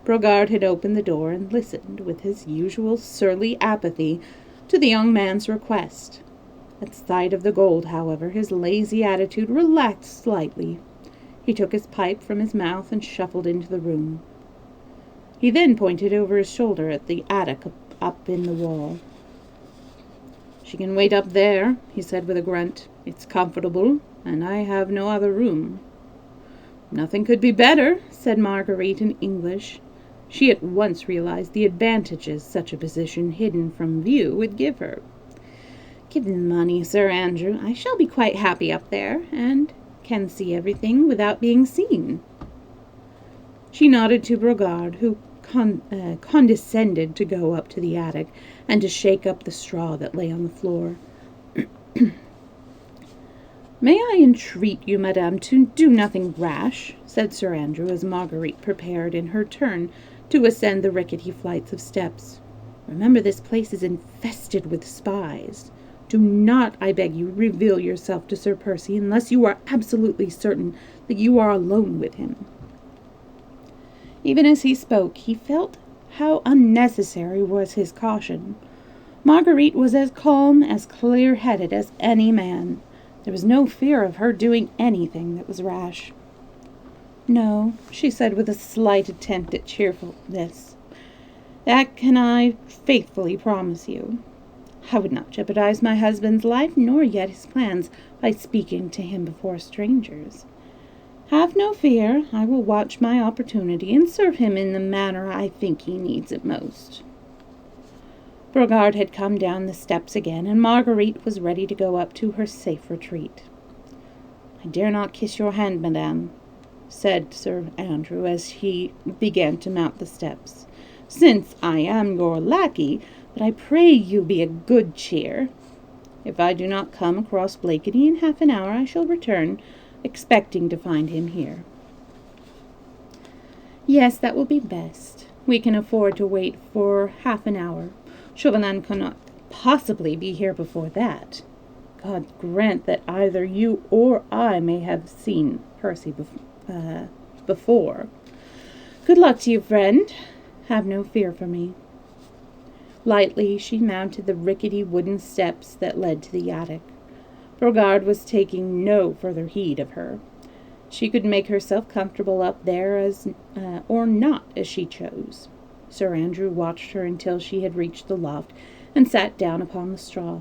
Brogard had opened the door and listened, with his usual surly apathy, to the young man's request. At sight of the gold, however, his lazy attitude relaxed slightly. He took his pipe from his mouth and shuffled into the room. He then pointed over his shoulder at the attic up in the wall. "She can wait up there," he said with a grunt. "It's comfortable, and I have no other room." "Nothing could be better," said Marguerite in English. She at once realized the advantages such a position hidden from view would give her. "Give the money, Sir Andrew. I shall be quite happy up there, and can see everything without being seen." She nodded to Brogard, who condescended to go up to the attic and to shake up the straw that lay on the floor. "May I entreat you, madame, to do nothing rash," said Sir Andrew, as Marguerite prepared in her turn to ascend the rickety flights of steps. "Remember, this place is infested with spies. Do not, I beg you, reveal yourself to Sir Percy unless you are absolutely certain that you are alone with him." Even as he spoke, he felt how unnecessary was his caution. Marguerite was as calm, as clear-headed as any man. There was no fear of her doing anything that was rash. "No," she said with a slight attempt at cheerfulness. "That can I faithfully promise you. I would not jeopardize my husband's life, nor yet his plans, by speaking to him before strangers. Have no fear. I will watch my opportunity and serve him in the manner I think he needs it most." Brogard had come down the steps again, and Marguerite was ready to go up to her safe retreat. "I dare not kiss your hand, madame," said Sir Andrew as he began to mount the steps, "since I am your lackey, but I pray you be a good cheer. If I do not come across Blakeney in half an hour, I shall return, expecting to find him here." "Yes, that will be best. We can afford to wait for half an hour. Chauvelin cannot possibly be here before that. God grant that either you or I may have seen Percy before. Good luck to you, friend. Have no fear for me." Lightly she mounted the rickety wooden steps that led to the attic. Brogard was taking no further heed of her. She could make herself comfortable up there or not, as she chose. Sir Andrew watched her until she had reached the loft and sat down upon the straw.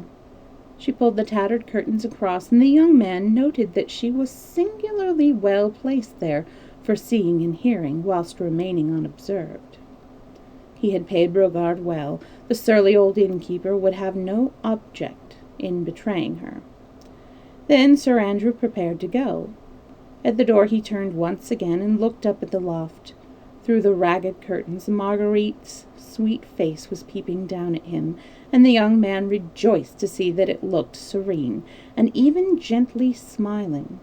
She pulled the tattered curtains across, and the young man noted that she was singularly well placed there for seeing and hearing, whilst remaining unobserved. He had paid Brogard well. The surly old innkeeper would have no object in betraying her. Then Sir Andrew prepared to go. At the door he turned once again and looked up at the loft. Through the ragged curtains, Marguerite's sweet face was peeping down at him, and the young man rejoiced to see that it looked serene, and even gently smiling.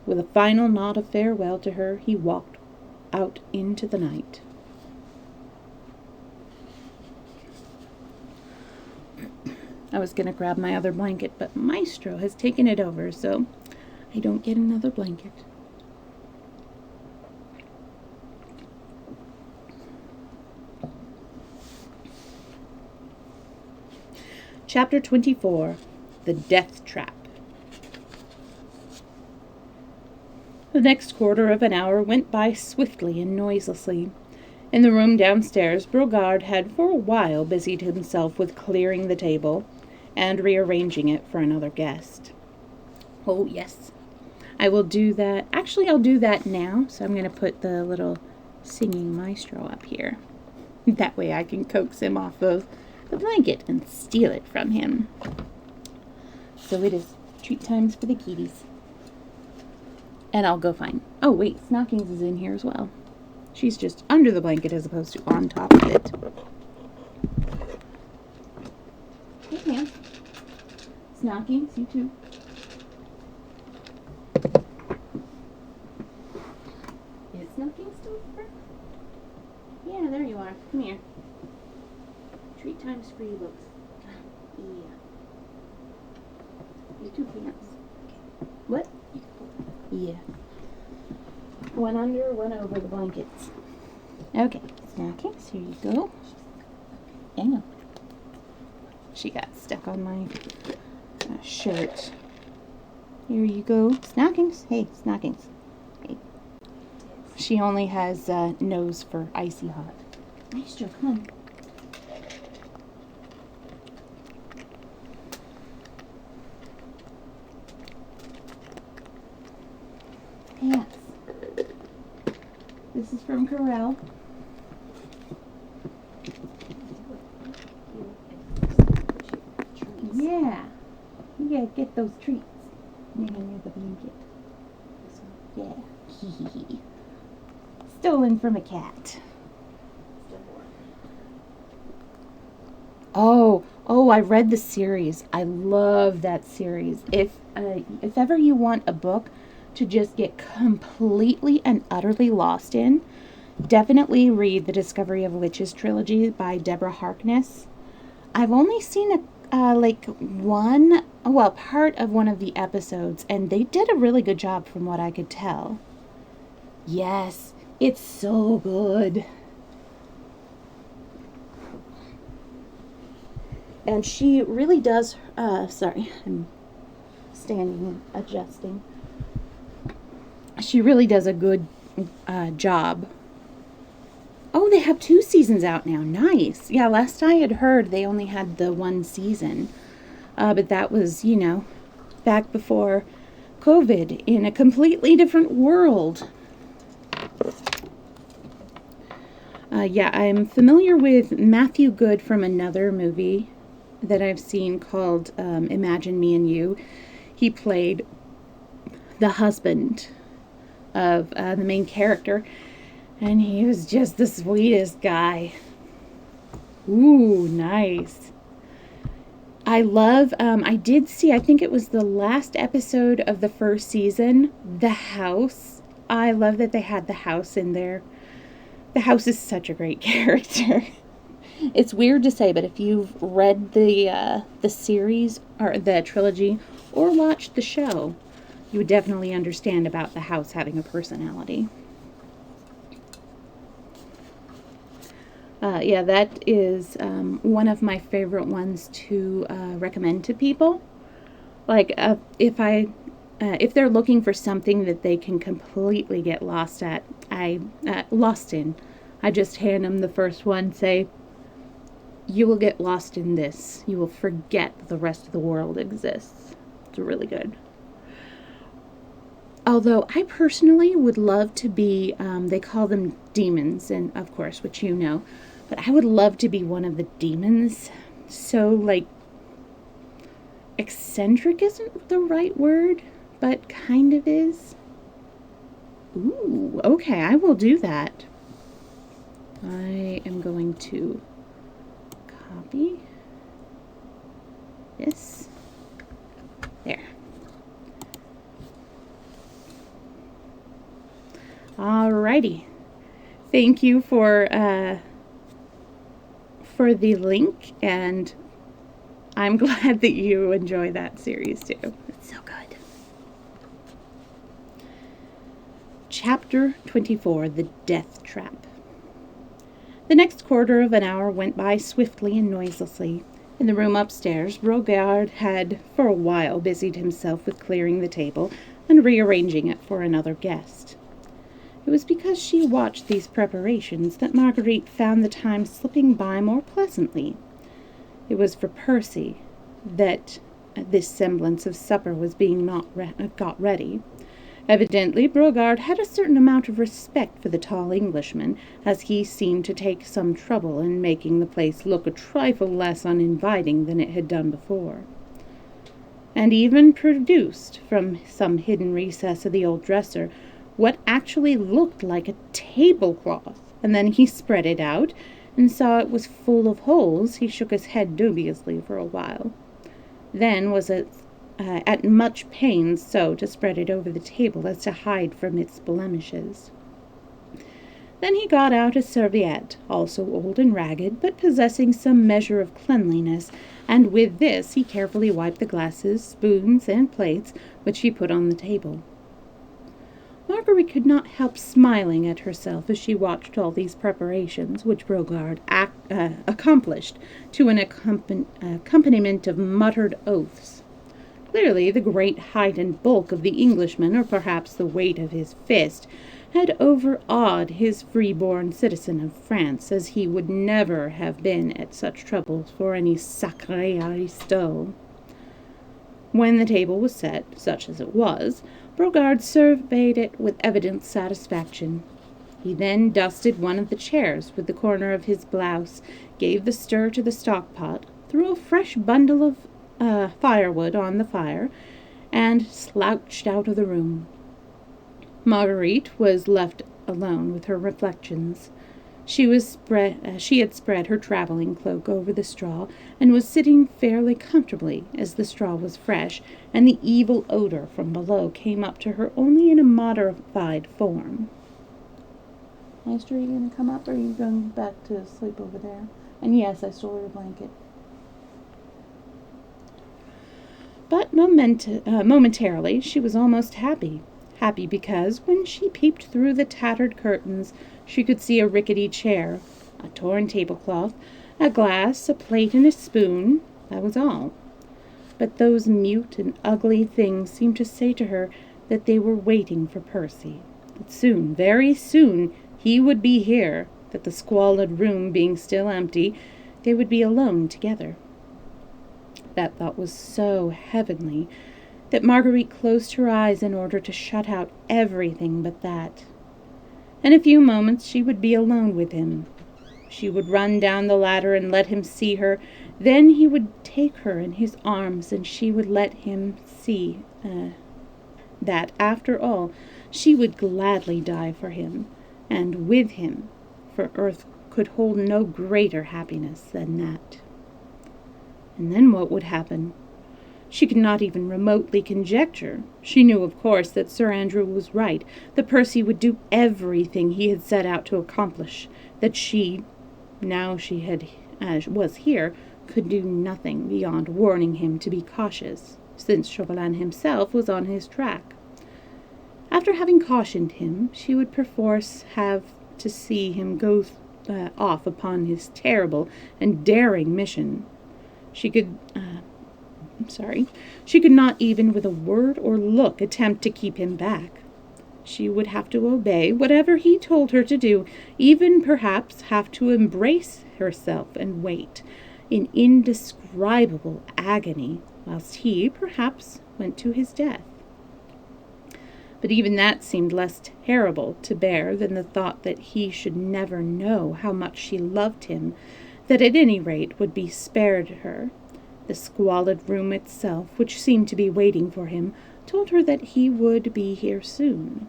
With a final nod of farewell to her, he walked out into the night. I was going to grab my other blanket, but Maestro has taken it over, so I don't get another blanket. Chapter 24. The Death Trap. The next quarter of an hour went by swiftly and noiselessly. In the room downstairs, Brogard had for a while busied himself with clearing the table and rearranging it for another guest. Oh, yes. I will do that. Actually, I'll do that now. So I'm going to put the little singing Maestro up here. That way I can coax him off of the blanket and steal it from him. So it is treat times for the kitties. And I'll go find... Oh, wait, Snockings is in here as well. She's just under the blanket as opposed to on top of it. Hey, ma'am. Snockings, you too. Is Snockings still there? Yeah, there you are. Come here. Treat times free looks. Yeah. You two pants. What? Yeah. One under, one over the blankets. Okay, Snockings, here you go. Hang on. She got stuck on my shirt. Here you go. Snockings. Hey, Snockings. Hey. She only has nose for icy hot. Nice joke, come on. Pants. This is from Corel. Yeah. You gotta get those treats. Near the blanket. Yeah. Stolen from a cat. Oh, I read the series. I love that series. If ever you want a book to just get completely and utterly lost in, definitely read the Discovery of Witches trilogy by Deborah Harkness. I've only seen part of one of the episodes, and they did a really good job from what I could tell. Yes, it's so good. And she really does, sorry, I'm standing and adjusting. She really does a good job. Oh, they have 2 seasons out now. Nice. Yeah, last I had heard, they only had the 1 season. But that was, back before COVID in a completely different world. Yeah, I'm familiar with Matthew Good from another movie that I've seen called Imagine Me and You. He played the husband of the main character, and he was just the sweetest guy. Ooh, nice. I love, I did see, I think it was the last episode of the 1st season, the house. I love that they had the house in there. The house is such a great character. It's weird to say, but if you've read the series, or the trilogy, or watched the show, you would definitely understand about the house having a personality. Yeah, that is one of my favorite ones to recommend to people. Like, if they're looking for something that they can completely get lost in, I just hand them the first one, say, you will get lost in this. You will forget that the rest of the world exists. It's really good. Although I personally would love to be, they call them demons, and of course, which you know, but I would love to be one of the demons. So, like, eccentric isn't the right word, but kind of is. Ooh, okay, I will do that. I am going to copy this. There. Alrighty. Thank you for the link, and I'm glad that you enjoy that series too. It's so good. Chapter 24, The Death Trap. The next quarter of an hour went by swiftly and noiselessly. In the room upstairs, Brogard had for a while busied himself with clearing the table and rearranging it for another guest. It was because she watched these preparations that Marguerite found the time slipping by more pleasantly. It was for Percy that this semblance of supper was being got ready. Evidently, Brogard had a certain amount of respect for the tall Englishman, as he seemed to take some trouble in making the place look a trifle less uninviting than it had done before. and even produced from some hidden recess of the old dresser what actually looked like a tablecloth. And then he spread it out and saw it was full of holes. He shook his head dubiously for a while, then was at much pains so to spread it over the table as to hide from its blemishes. Then he got out a serviette, also old and ragged, but possessing some measure of cleanliness, and with this he carefully wiped the glasses, spoons, and plates which he put on the table. Marguerite could not help smiling at herself as she watched all these preparations, which Brogard accomplished to an accompaniment of muttered oaths. Clearly, the great height and bulk of the Englishman, or perhaps the weight of his fist, had overawed his free-born citizen of France, as he would never have been at such trouble for any sacré aristo. When the table was set, such as it was, Brogard surveyed it with evident satisfaction. He then dusted one of the chairs with the corner of his blouse, gave the stir to the stock-pot, threw a fresh bundle of firewood on the fire, and slouched out of the room. Marguerite was left alone with her reflections. She had spread her traveling cloak over the straw, and was sitting fairly comfortably, as the straw was fresh, and the evil odor from below came up to her only in a modified form. Master, are you going to come up, or are you going back to sleep over there? And yes, I stole your blanket. But momentarily she was almost happy. Happy because, when she peeped through the tattered curtains, she could see a rickety chair, a torn tablecloth, a glass, a plate, and a spoon. That was all. But those mute and ugly things seemed to say to her that they were waiting for Percy. That soon, very soon, he would be here, that the squalid room being still empty, they would be alone together. That thought was so heavenly that Marguerite closed her eyes in order to shut out everything but that. In a few moments she would be alone with him. She would run down the ladder and let him see her. Then he would take her in his arms, and she would let him see that, after all, she would gladly die for him, and with him, for earth could hold no greater happiness than that. And then what would happen? She could not even remotely conjecture. She knew, of course, that Sir Andrew was right, that Percy would do everything he had set out to accomplish, that she, now she was here, could do nothing beyond warning him to be cautious, since Chauvelin himself was on his track. After having cautioned him, she would perforce have to see him go off upon his terrible and daring mission. She could not even with a word or look attempt to keep him back. She would have to obey whatever he told her to do, even perhaps have to embrace herself and wait in indescribable agony, whilst he, perhaps, went to his death. But even that seemed less terrible to bear than the thought that he should never know how much she loved him, that at any rate would be spared her. The squalid room itself, which seemed to be waiting for him, told her that he would be here soon.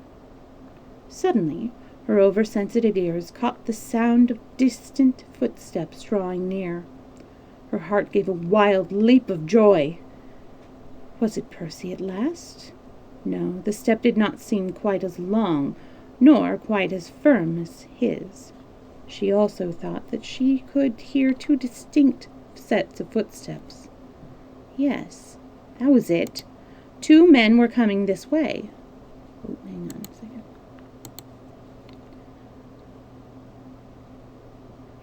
Suddenly, her oversensitive ears caught the sound of distant footsteps drawing near. Her heart gave a wild leap of joy. Was it Percy at last? No, the step did not seem quite as long, nor quite as firm as his. She also thought that she could hear two distinct sets of footsteps. Yes, that was it. 2 men were coming this way. Oh, hang on a second.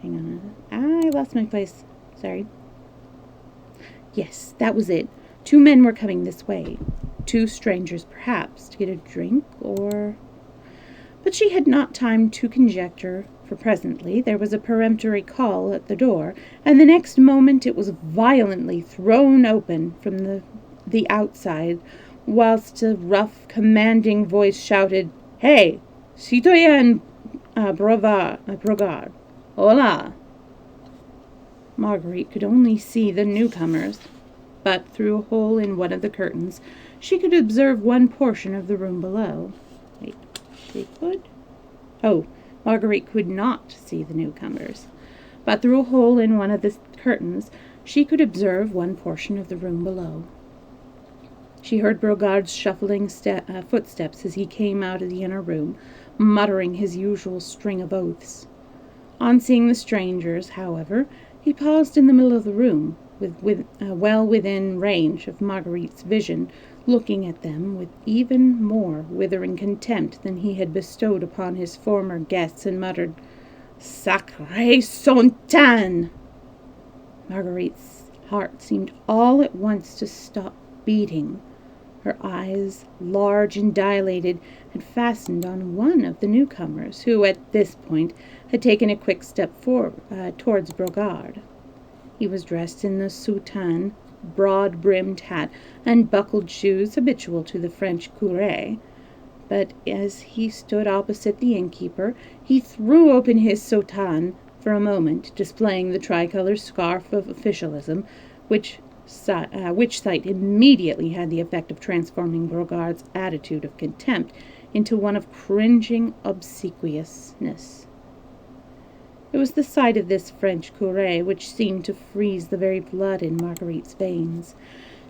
Hang on. I lost my place. Sorry. Yes, that was it. 2 men were coming this way. 2 strangers, perhaps, to get a drink, or... But she had not time to conjecture, for presently there was a peremptory call at the door, and the next moment it was violently thrown open from the outside, whilst a rough, commanding voice shouted, "Hey, citoyen Brogard! Hola!" Marguerite could only see the newcomers. but through a hole in one of the curtains she could observe one portion of the room below. Wait, she could? Oh, Marguerite could not see the newcomers, but through a hole in one of the curtains she could observe one portion of the room below. She heard Brogard's shuffling footsteps as he came out of the inner room, muttering his usual string of oaths. On seeing the strangers, however, he paused in the middle of the room, well within range of Marguerite's vision, looking at them with even more withering contempt than he had bestowed upon his former guests, and muttered, "Sacré Sontan!" Marguerite's heart seemed all at once to stop beating. Her eyes, large and dilated, had fastened on one of the newcomers, who at this point had taken a quick step towards Brogard. He was dressed in the soutane, broad-brimmed hat, and buckled shoes habitual to the French curé. But as he stood opposite the innkeeper, he threw open his soutane for a moment, displaying the tricolour scarf of officialism, which sight immediately had the effect of transforming Brogard's attitude of contempt into one of cringing obsequiousness. It was the sight of this French curé which seemed to freeze the very blood in Marguerite's veins.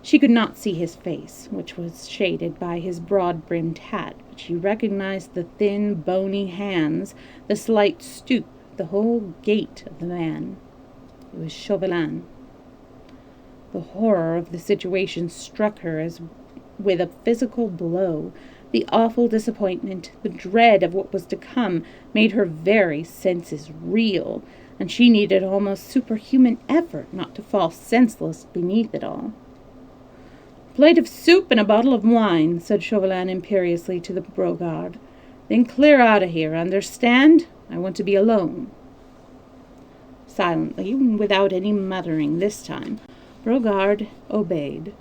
She could not see his face, which was shaded by his broad-brimmed hat, but she recognized the thin, bony hands, the slight stoop, the whole gait of the man. It was Chauvelin. The horror of the situation struck her as with a physical blow. The awful disappointment, the dread of what was to come, made her very senses reel, and she needed almost superhuman effort not to fall senseless beneath it all. "A plate of soup and a bottle of wine," said Chauvelin imperiously to the Brogard. "Then clear out of here, understand? I want to be alone." Silently, without any muttering this time, Brogard obeyed.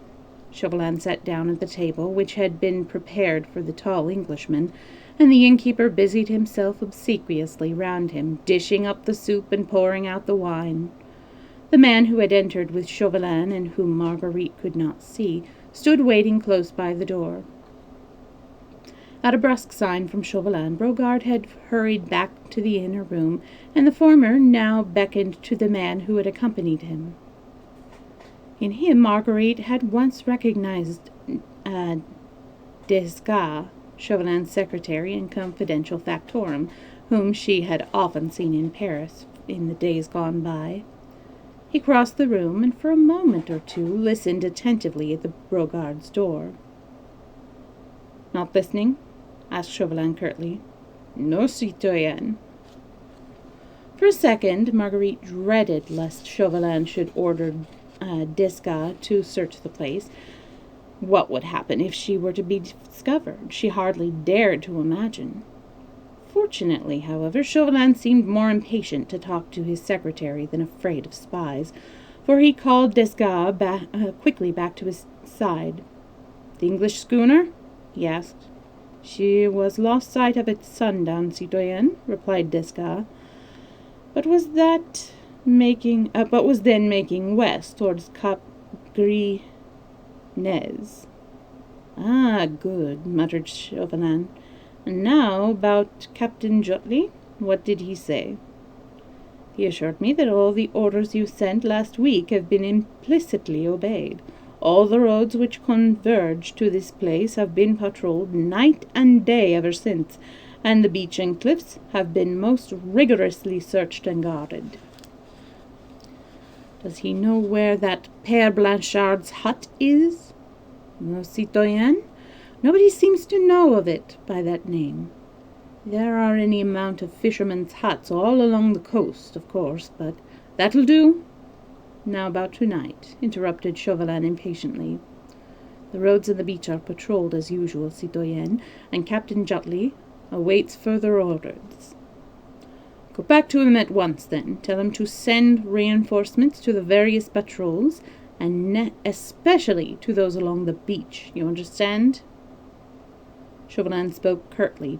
Chauvelin sat down at the table, which had been prepared for the tall Englishman, and the innkeeper busied himself obsequiously round him, dishing up the soup and pouring out the wine. The man who had entered with Chauvelin, and whom Marguerite could not see, stood waiting close by the door. At a brusque sign from Chauvelin, Brogard had hurried back to the inner room, and the former now beckoned to the man who had accompanied him. In him Marguerite had once recognized Desgas, Chauvelin's secretary and confidential factotum, whom she had often seen in Paris in the days gone by. He crossed the room, and for a moment or two listened attentively at the Brogard's door. "Not listening?" asked Chauvelin curtly. "No, citoyenne." For a second Marguerite dreaded lest Chauvelin should order Desgas to search the place. What would happen if she were to be discovered? She hardly dared to imagine. Fortunately, however, Chauvelin seemed more impatient to talk to his secretary than afraid of spies, for he called Desgas quickly back to his side. "The English schooner?" he asked. "She was lost sight of at sundown, citoyenne," replied Desgas, but was then making west towards Cap Gris Nez. "Ah, good," muttered Chauvelin. "And now about Captain Jutley, what did he say?" "He assured me that all the orders you sent last week have been implicitly obeyed. All the roads which converge to this place have been patrolled night and day ever since, and the beach and cliffs have been most rigorously searched and guarded." "Does he know where that Père Blanchard's hut is?" "No, citoyenne. Nobody seems to know of it by that name. There are any amount of fishermen's huts all along the coast, of course, but that'll do." "Now about tonight," interrupted Chauvelin impatiently. "The roads and the beach are patrolled as usual, citoyenne, and Captain Jutley awaits further orders." "Go back to him at once, then. Tell him to send reinforcements to the various patrols, and especially to those along the beach. You understand?" Chauvelin spoke curtly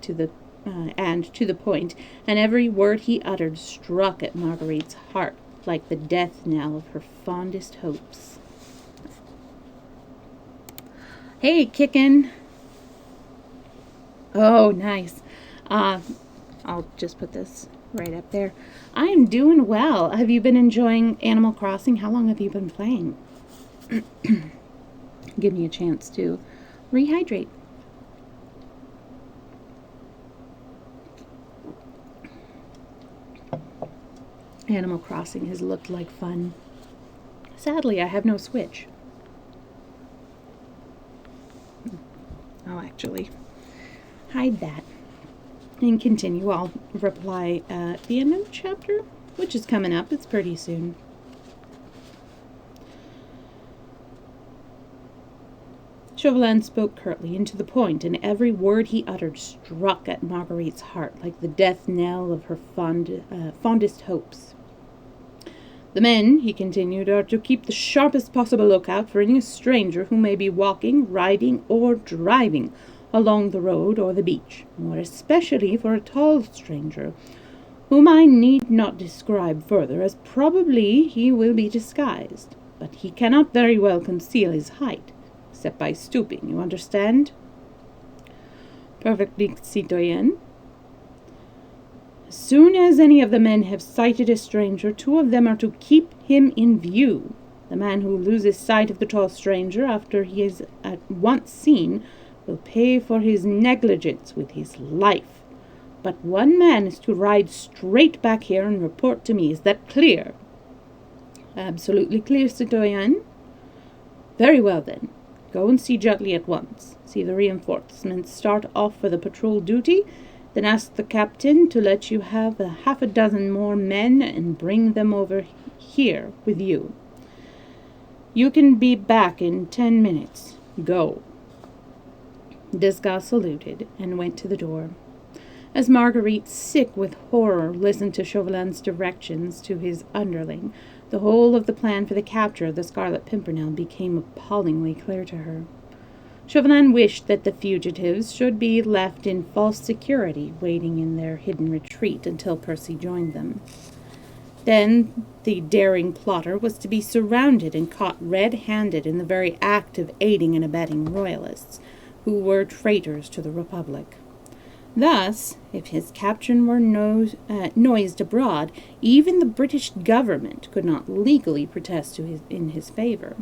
and to the point, and every word he uttered struck at Marguerite's heart like the death knell of her fondest hopes. Hey, kickin'. Oh, nice. I'll just put this right up there. I'm doing well. Have you been enjoying Animal Crossing? How long have you been playing? Give me a chance to rehydrate. Animal Crossing has looked like fun. Sadly, I have no Switch. I'll actually hide that and continue. I'll reply at the end of the chapter, which is coming up. It's pretty soon. Chauvelin spoke curtly and to the point, and every word he uttered struck at Marguerite's heart like the death knell of her fondest hopes. The men, he continued, are to keep the sharpest possible lookout for any stranger who may be walking, riding, or driving along the road or the beach, more especially for a tall stranger, whom I need not describe further, as probably he will be disguised, but he cannot very well conceal his height, except by stooping, you understand? Perfectly, citoyen. As soon as any of the men have sighted a stranger, 2 of them are to keep him in view. The man who loses sight of the tall stranger after he is at once seen will pay for his negligence with his life. But 1 man is to ride straight back here and report to me. Is that clear? Absolutely clear, citoyen. Very well, then. Go and see Jutley at once. See the reinforcements start off for the patrol duty. Then ask the captain to let you have 6 more men and bring them over here with you. You can be back in 10 minutes. Go. Desgas saluted and went to the door. As Marguerite, sick with horror, listened to Chauvelin's directions to his underling, the whole of the plan for the capture of the Scarlet Pimpernel became appallingly clear to her. Chauvelin wished that the fugitives should be left in false security, waiting in their hidden retreat until Percy joined them. Then the daring plotter was to be surrounded and caught red-handed in the very act of aiding and abetting royalists, who were traitors to the Republic. Thus, if his capture were noised abroad, even the British government could not legally protest in his favor.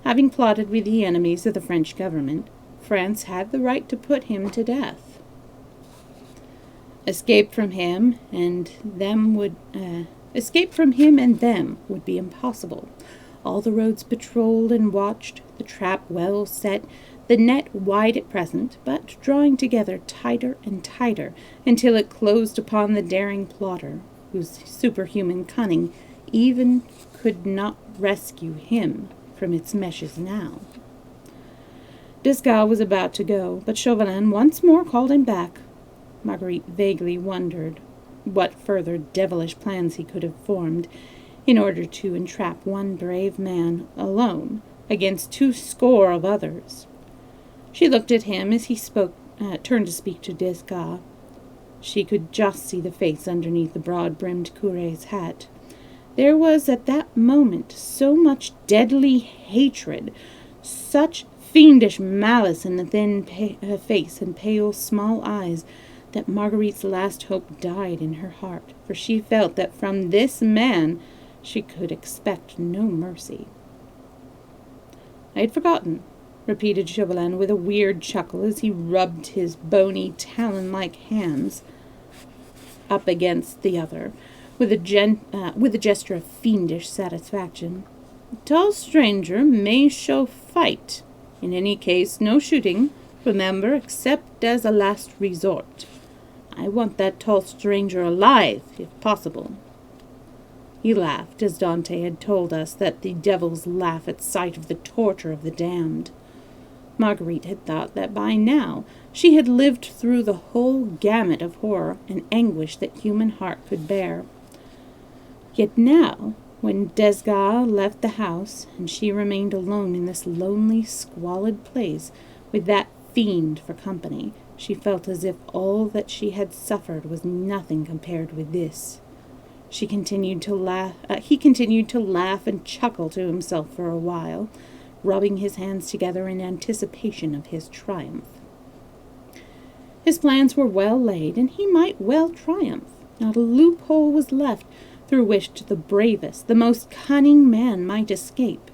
Having plotted with the enemies of the French government, France had the right to put him to death. Escape from him and them would be impossible. All the roads patrolled and watched, the trap well set, the net wide at present, but drawing together tighter and tighter until it closed upon the daring plotter, whose superhuman cunning even could not rescue him from its meshes now. Desgas was about to go, but Chauvelin once more called him back. Marguerite vaguely wondered what further devilish plans he could have formed in order to entrap 1 brave man alone against 20 of others. She looked at him as he turned to speak to Desgas. She could just see the face underneath the broad-brimmed curé's hat. There was at that moment so much deadly hatred, such fiendish malice in the thin face and pale small eyes, that Marguerite's last hope died in her heart, for she felt that from this man she could expect no mercy. I had forgotten, repeated Chauvelin with a weird chuckle as he rubbed his bony, talon-like hands up against the other, with a gesture of fiendish satisfaction. The tall stranger may show fight. In any case, no shooting, remember, except as a last resort. I want that tall stranger alive, if possible. He laughed, as Dante had told us that the devils laugh at sight of the torture of the damned. Marguerite had thought that by now she had lived through the whole gamut of horror and anguish that human heart could bear. Yet now, when Desgas left the house, and she remained alone in this lonely, squalid place, with that fiend for company, she felt as if all that she had suffered was nothing compared with this. He continued to laugh and chuckle to himself for a while, rubbing his hands together in anticipation of his triumph. His plans were well laid, and he might well triumph. Not a loophole was left through which the bravest, the most cunning man might escape.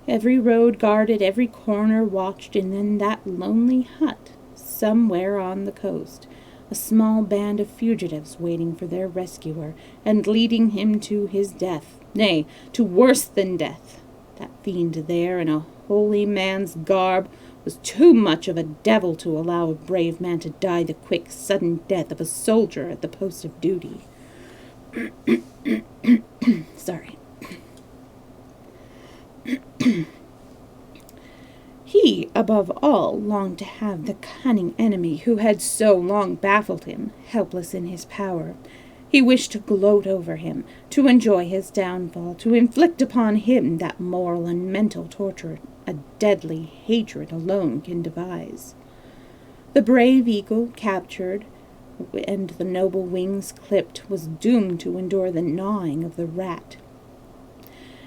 Every road guarded, every corner watched, and in that lonely hut, somewhere on the coast, a small band of fugitives waiting for their rescuer, and leading him to his death, nay, to worse than death. That fiend there, in a holy man's garb, was too much of a devil to allow a brave man to die the quick, sudden death of a soldier at the post of duty. Sorry. He, above all, longed to have the cunning enemy who had so long baffled him, helpless in his power. He wished to gloat over him, to enjoy his downfall, to inflict upon him that moral and mental torture a deadly hatred alone can devise. The brave eagle, captured, and the noble wings clipped, was doomed to endure the gnawing of the rat.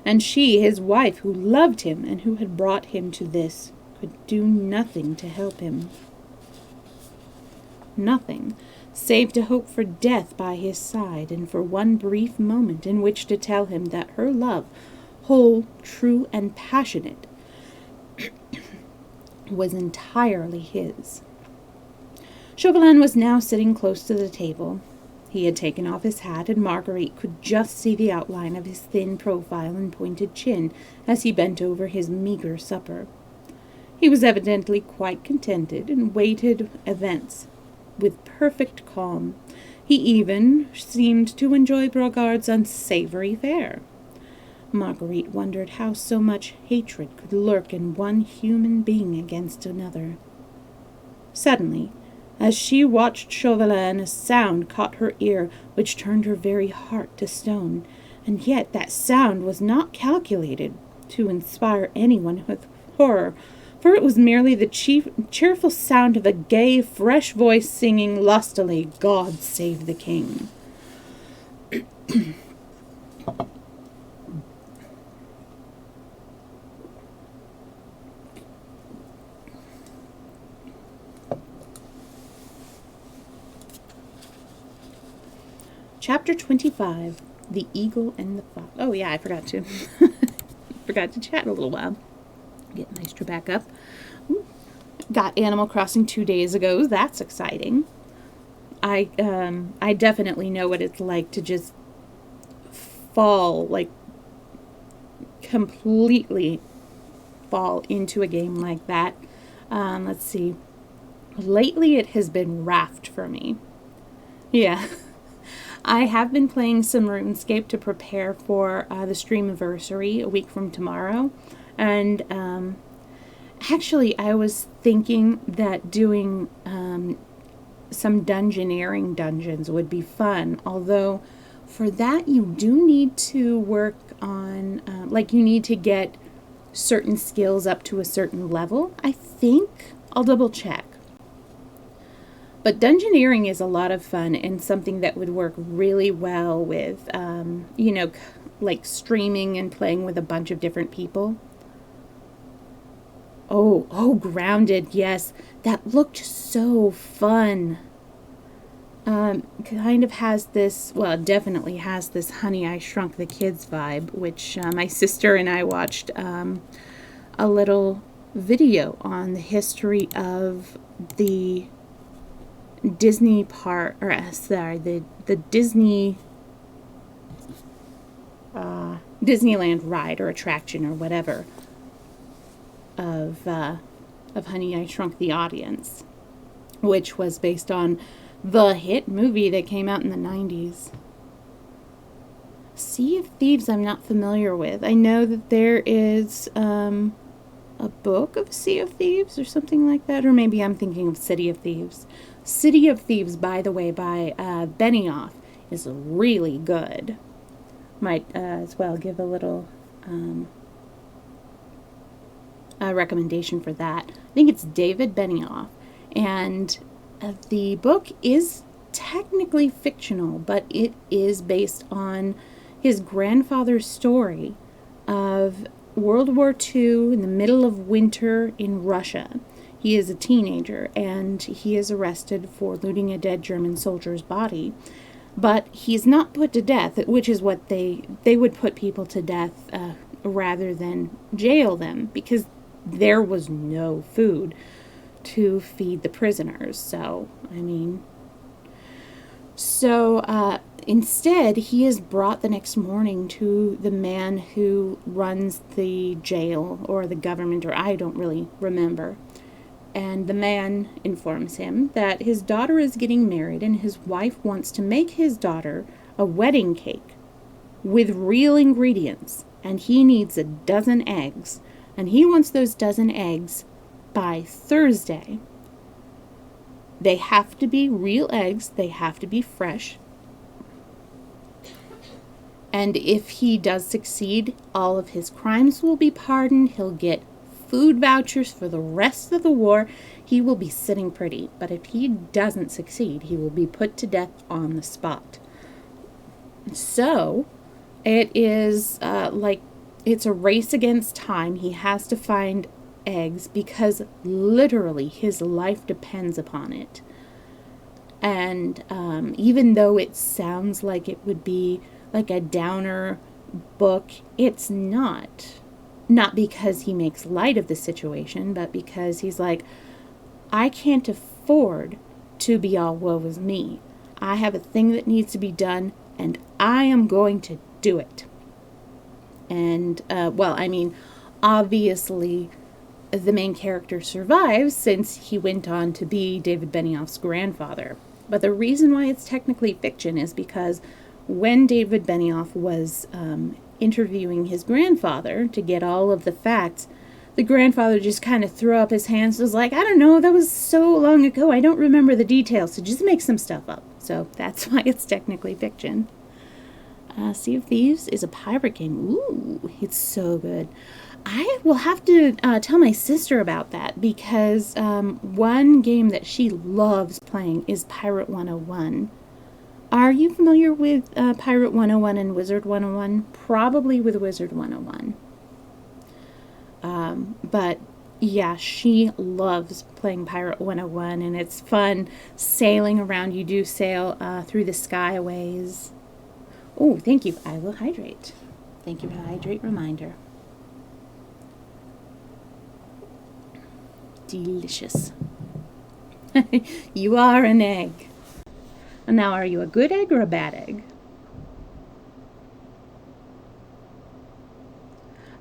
And she, his wife, who loved him and who had brought him to this, could do nothing to help him. Nothing, save to hope for death by his side, and for one brief moment in which to tell him that her love, whole, true, and passionate, was entirely his. Chauvelin was now sitting close to the table. He had taken off his hat, and Marguerite could just see the outline of his thin profile and pointed chin as he bent over his meager supper. He was evidently quite contented, and waited events with perfect calm. He even seemed to enjoy Brogard's unsavory fare. Marguerite wondered how so much hatred could lurk in one human being against another. Suddenly, as she watched Chauvelin, a sound caught her ear which turned her very heart to stone, and yet that sound was not calculated to inspire anyone with horror, for it was merely the cheerful sound of a gay, fresh voice singing lustily, "God save the King." Chapter 25, The Eagle and the Fox. Oh yeah, I forgot to chat a little while. Get Maestro back up. Got Animal Crossing 2 days ago. That's exciting. I definitely know what it's like to just completely fall into a game like that. Let's see. Lately it has been Raft for me. Yeah. I have been playing some RuneScape to prepare for the Streamiversary a week from tomorrow. And actually, I was thinking that doing some dungeoneering dungeons would be fun. Although, for that, you do need to work on, you need to get certain skills up to a certain level. I think. I'll double check. But dungeoneering is a lot of fun and something that would work really well with, streaming and playing with a bunch of different people. Oh, Grounded, yes. That looked so fun. Kind of has this, well, definitely has this Honey, I Shrunk the Kids vibe, which my sister and I watched a little video on the history of the Disney part, or the Disney Disneyland ride or attraction or whatever of Honey, I Shrunk the Audience, which was based on the hit movie that came out in the 90s. Sea of Thieves I'm not familiar with. I know that there is a book of Sea of Thieves or something like that, or maybe I'm thinking of City of Thieves. City of Thieves, by the way, by Benioff, is really good. Might as well give a little recommendation for that. I think it's David Benioff, and the book is technically fictional, but it is based on his grandfather's story of World War II, in the middle of winter in Russia. He is a teenager, and he is arrested for looting a dead German soldier's body. But he's not put to death, which is what they would put people to death rather than jail them, because there was no food to feed the prisoners. So, instead, he is brought the next morning to the man who runs the jail, or the government, or I don't really remember. And the man informs him that his daughter is getting married and his wife wants to make his daughter a wedding cake with real ingredients, and he needs a dozen eggs, and he wants those dozen eggs by Thursday. They have to be real eggs, they have to be fresh, and if he does succeed, all of his crimes will be pardoned. He'll get food vouchers for the rest of the war. He will be sitting pretty. But if he doesn't succeed, he will be put to death on the spot. So, it is it's a race against time. He has to find eggs because literally his life depends upon it. And even though it sounds like it would be like a downer book, it's not. Not because he makes light of the situation, but because he's like, I can't afford to be all woe is me. I have a thing that needs to be done, and I am going to do it. And, obviously, the main character survives since he went on to be David Benioff's grandfather. But the reason why it's technically fiction is because when David Benioff was interviewing his grandfather to get all of the facts, the grandfather just kind of threw up his hands and was like, I don't know, that was so long ago, I don't remember the details, so just make some stuff up. So that's why it's technically fiction. Sea of Thieves is a pirate game. Ooh, it's so good. I will have to tell my sister about that, because one game that she loves playing is Pirate 101. Are you familiar with Pirate 101 and Wizard 101? Probably with Wizard 101. But yeah, she loves playing Pirate 101, and it's fun sailing around. You do sail through the skyways. Oh, thank you. I will hydrate. Thank you for the hydrate reminder. Delicious. You are an egg. Now, are you a good egg or a bad egg?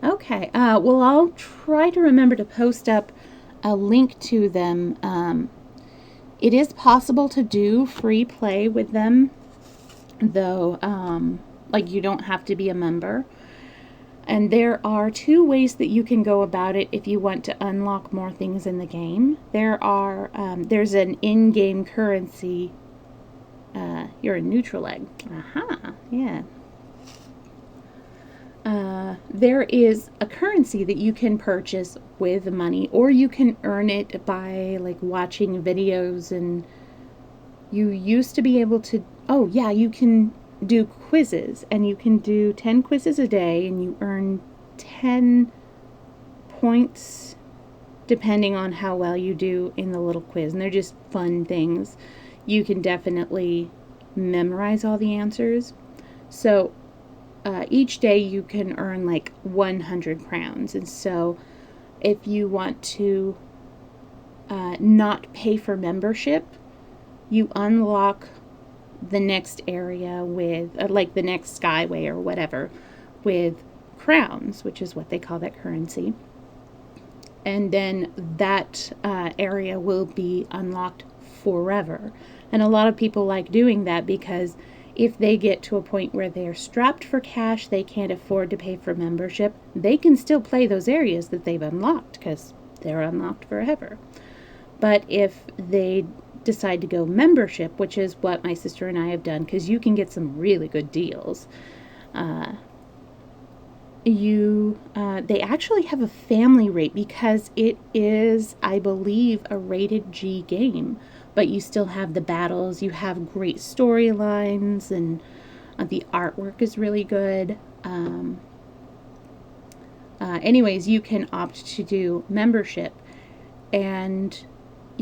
Okay, well, I'll try to remember to post up a link to them. It is possible to do free play with them, though, you don't have to be a member. And there are two ways that you can go about it if you want to unlock more things in the game. There's an in-game currency. You're a neutral egg. Aha, yeah. There is a currency that you can purchase with money, or you can earn it by watching videos, and you used to be able to, you can do quizzes, and you can do 10 quizzes a day, and you earn 10 points depending on how well you do in the little quiz, and they're just fun things. You can definitely memorize all the answers. So each day you can earn 100 crowns. And so if you want to not pay for membership, you unlock the next area with, the next skyway or whatever, with crowns, which is what they call that currency. And then that area will be unlocked forever. And a lot of people like doing that because if they get to a point where they're strapped for cash, they can't afford to pay for membership, they can still play those areas that they've unlocked because they're unlocked forever. But if they decide to go membership, which is what my sister and I have done, because you can get some really good deals, they actually have a family rate because it is, I believe, a rated G game. But you still have the battles, you have great storylines, and the artwork is really good. anyways, you can opt to do membership, and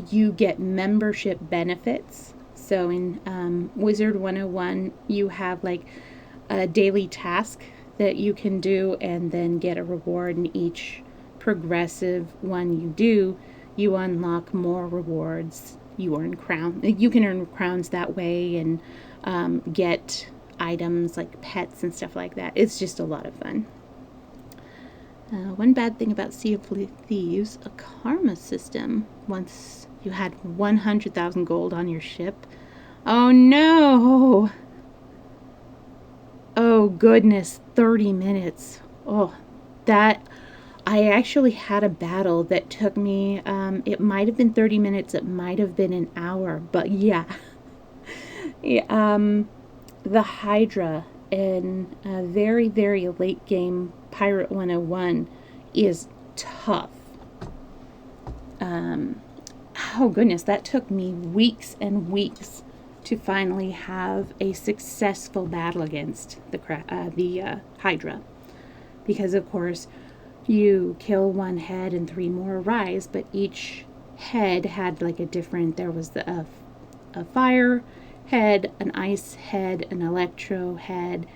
you get membership benefits. So in Wizard 101, you have like a daily task that you can do and then get a reward. And each progressive one you do, you unlock more rewards. You earn you can earn crowns that way, and get items like pets and stuff like that. It's just a lot of fun. One bad thing about Sea of Thieves, a karma system. Once you had 100,000 gold on your ship. Oh no! Oh goodness, 30 minutes. Oh, that. I actually had a battle that took me, it might have been 30 minutes, it might have been an hour, but yeah. Yeah, the Hydra in a very, very late game Pirate 101 is tough. Oh goodness, that took me weeks and weeks to finally have a successful battle against the Hydra. Because, of course, you kill one head and 3 more arise, but each head had like a different, there was a fire head, an ice head, an electro head,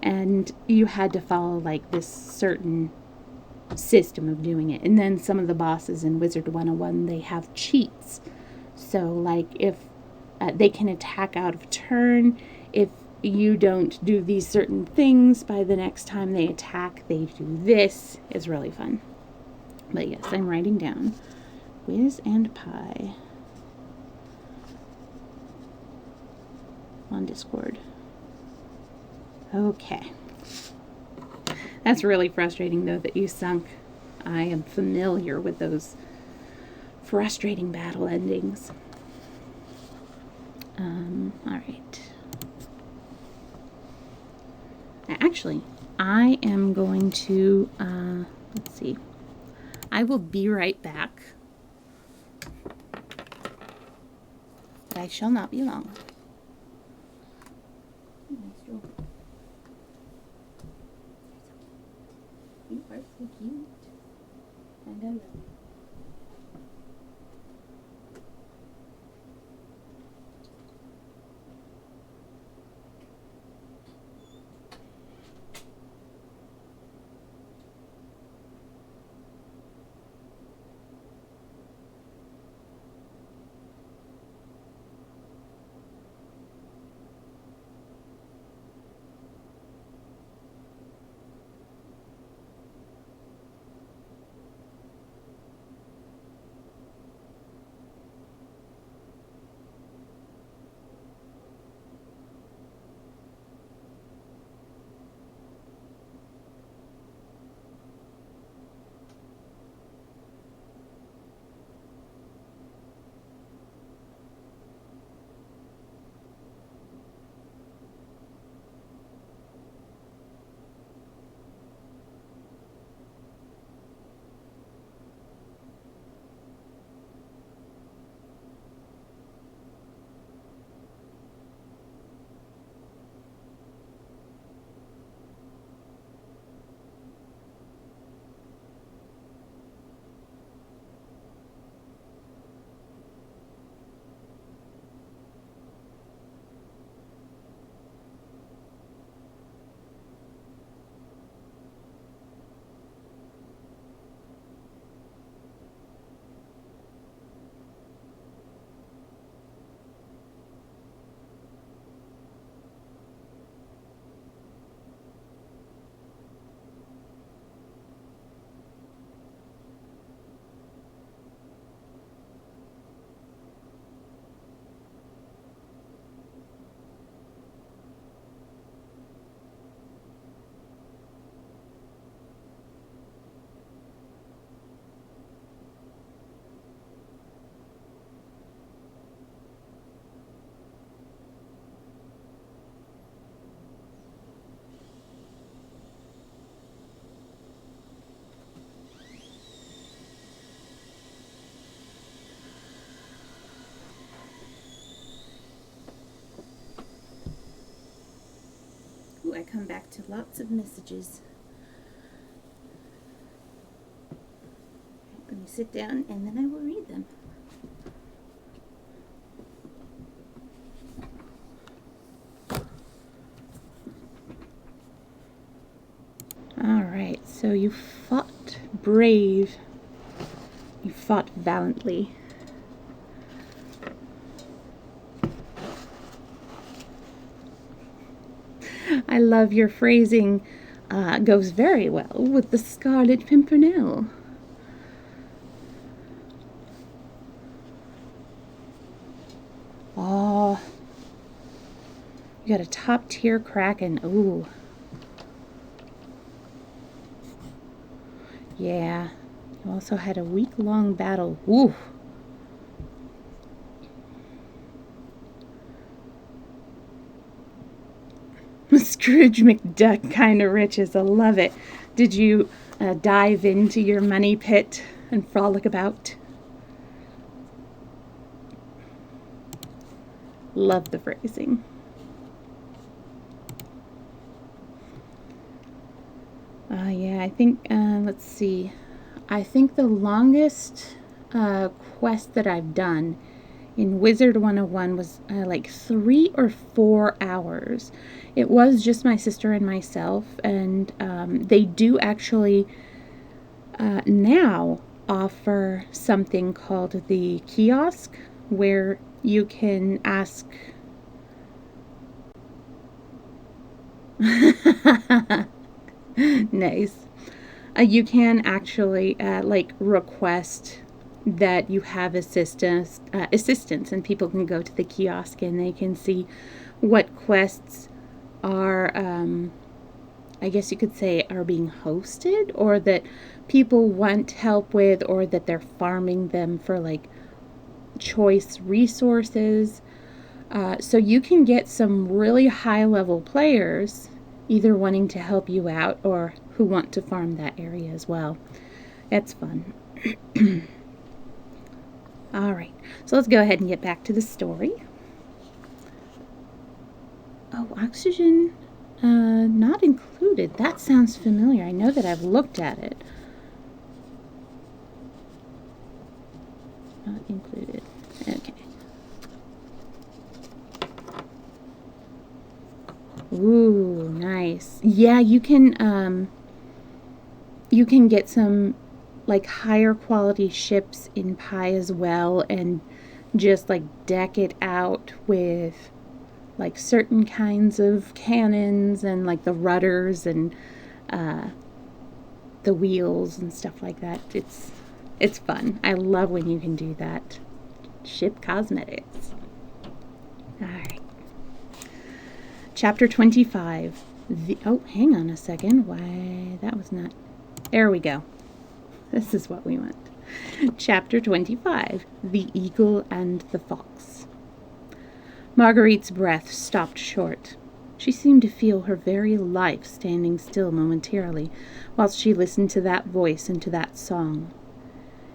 and you had to follow like this certain system of doing it. And then some of the bosses in Wizard 101, they have cheats. So like if they can attack out of turn, if you don't do these certain things, by the next time they attack, they do this. It's really fun. But yes, I'm writing down Wiz and Pie on Discord. Okay. That's really frustrating, though, that you sunk. I am familiar with those frustrating battle endings. All right. Actually, I am going to, let's see. I will be right back. But I shall not be long. You are so cute. And I love you. Ooh, I come back to lots of messages. sit down and then I will read them. Alright, so you fought brave. You fought valiantly. I love your phrasing. Goes very well with the Scarlet Pimpernel. Oh, you got a top tier kraken. Ooh. Yeah. You also had a week-long battle. Ooh. Scrooge McDuck kind of riches. I love it. Did you dive into your money pit and frolic about? Love the phrasing. Yeah, I think, let's see. I think the longest quest that I've done in Wizard 101 was like 3 or 4 hours. It was just my sister and myself, and they do actually now offer something called the kiosk, where you can ask nice. You can actually like request that you have assistance, and people can go to the kiosk and they can see what quests are, I guess you could say, are being hosted, or that people want help with, or that they're farming them for like choice resources. So you can get some really high level players either wanting to help you out or who want to farm that area as well. That's fun. Alright, so let's go ahead and get back to the story. Oh, oxygen not included. That sounds familiar. I know that I've looked at it. Not included. Okay. Ooh, nice. Yeah, you can get some like higher quality ships in Pi as well, and just like deck it out with like certain kinds of cannons and like the rudders and the wheels and stuff like that. It's fun. I love when you can do that. Ship cosmetics. Alright. Chapter 25. Oh, hang on a second. Why, that was not... There we go. This is what we want. Chapter 25. The Eagle and the Fox. Marguerite's breath stopped short. She seemed to feel her very life standing still momentarily whilst she listened to that voice and to that song.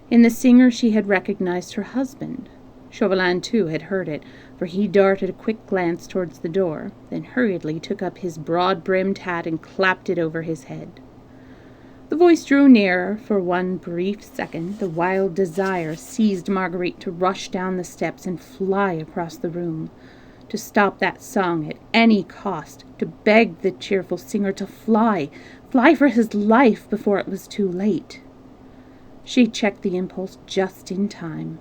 In the singer she had recognized her husband. Chauvelin, too, had heard it, for he darted a quick glance towards the door, then hurriedly took up his broad-brimmed hat and clapped it over his head. The voice drew nearer. For one brief second, the wild desire seized Marguerite to rush down the steps and fly across the room, to stop that song at any cost, to beg the cheerful singer to fly for his life before it was too late. She checked the impulse just in time.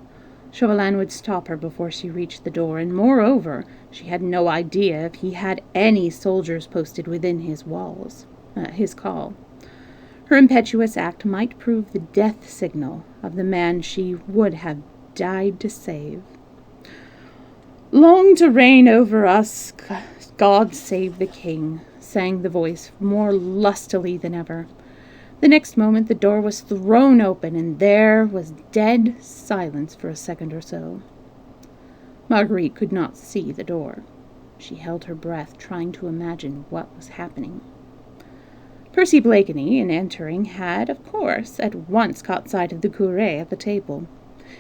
Chauvelin would stop her before she reached the door, and moreover, she had no idea if he had any soldiers posted within his walls, his call. Her impetuous act might prove the death signal of the man she would have died to save. "Long to reign over us, God save the king," sang the voice more lustily than ever. The next moment the door was thrown open, and there was dead silence for a second or so. Marguerite could not see the door. She held her breath, trying to imagine what was happening. Percy Blakeney, in entering, had, of course, at once caught sight of the curé at the table.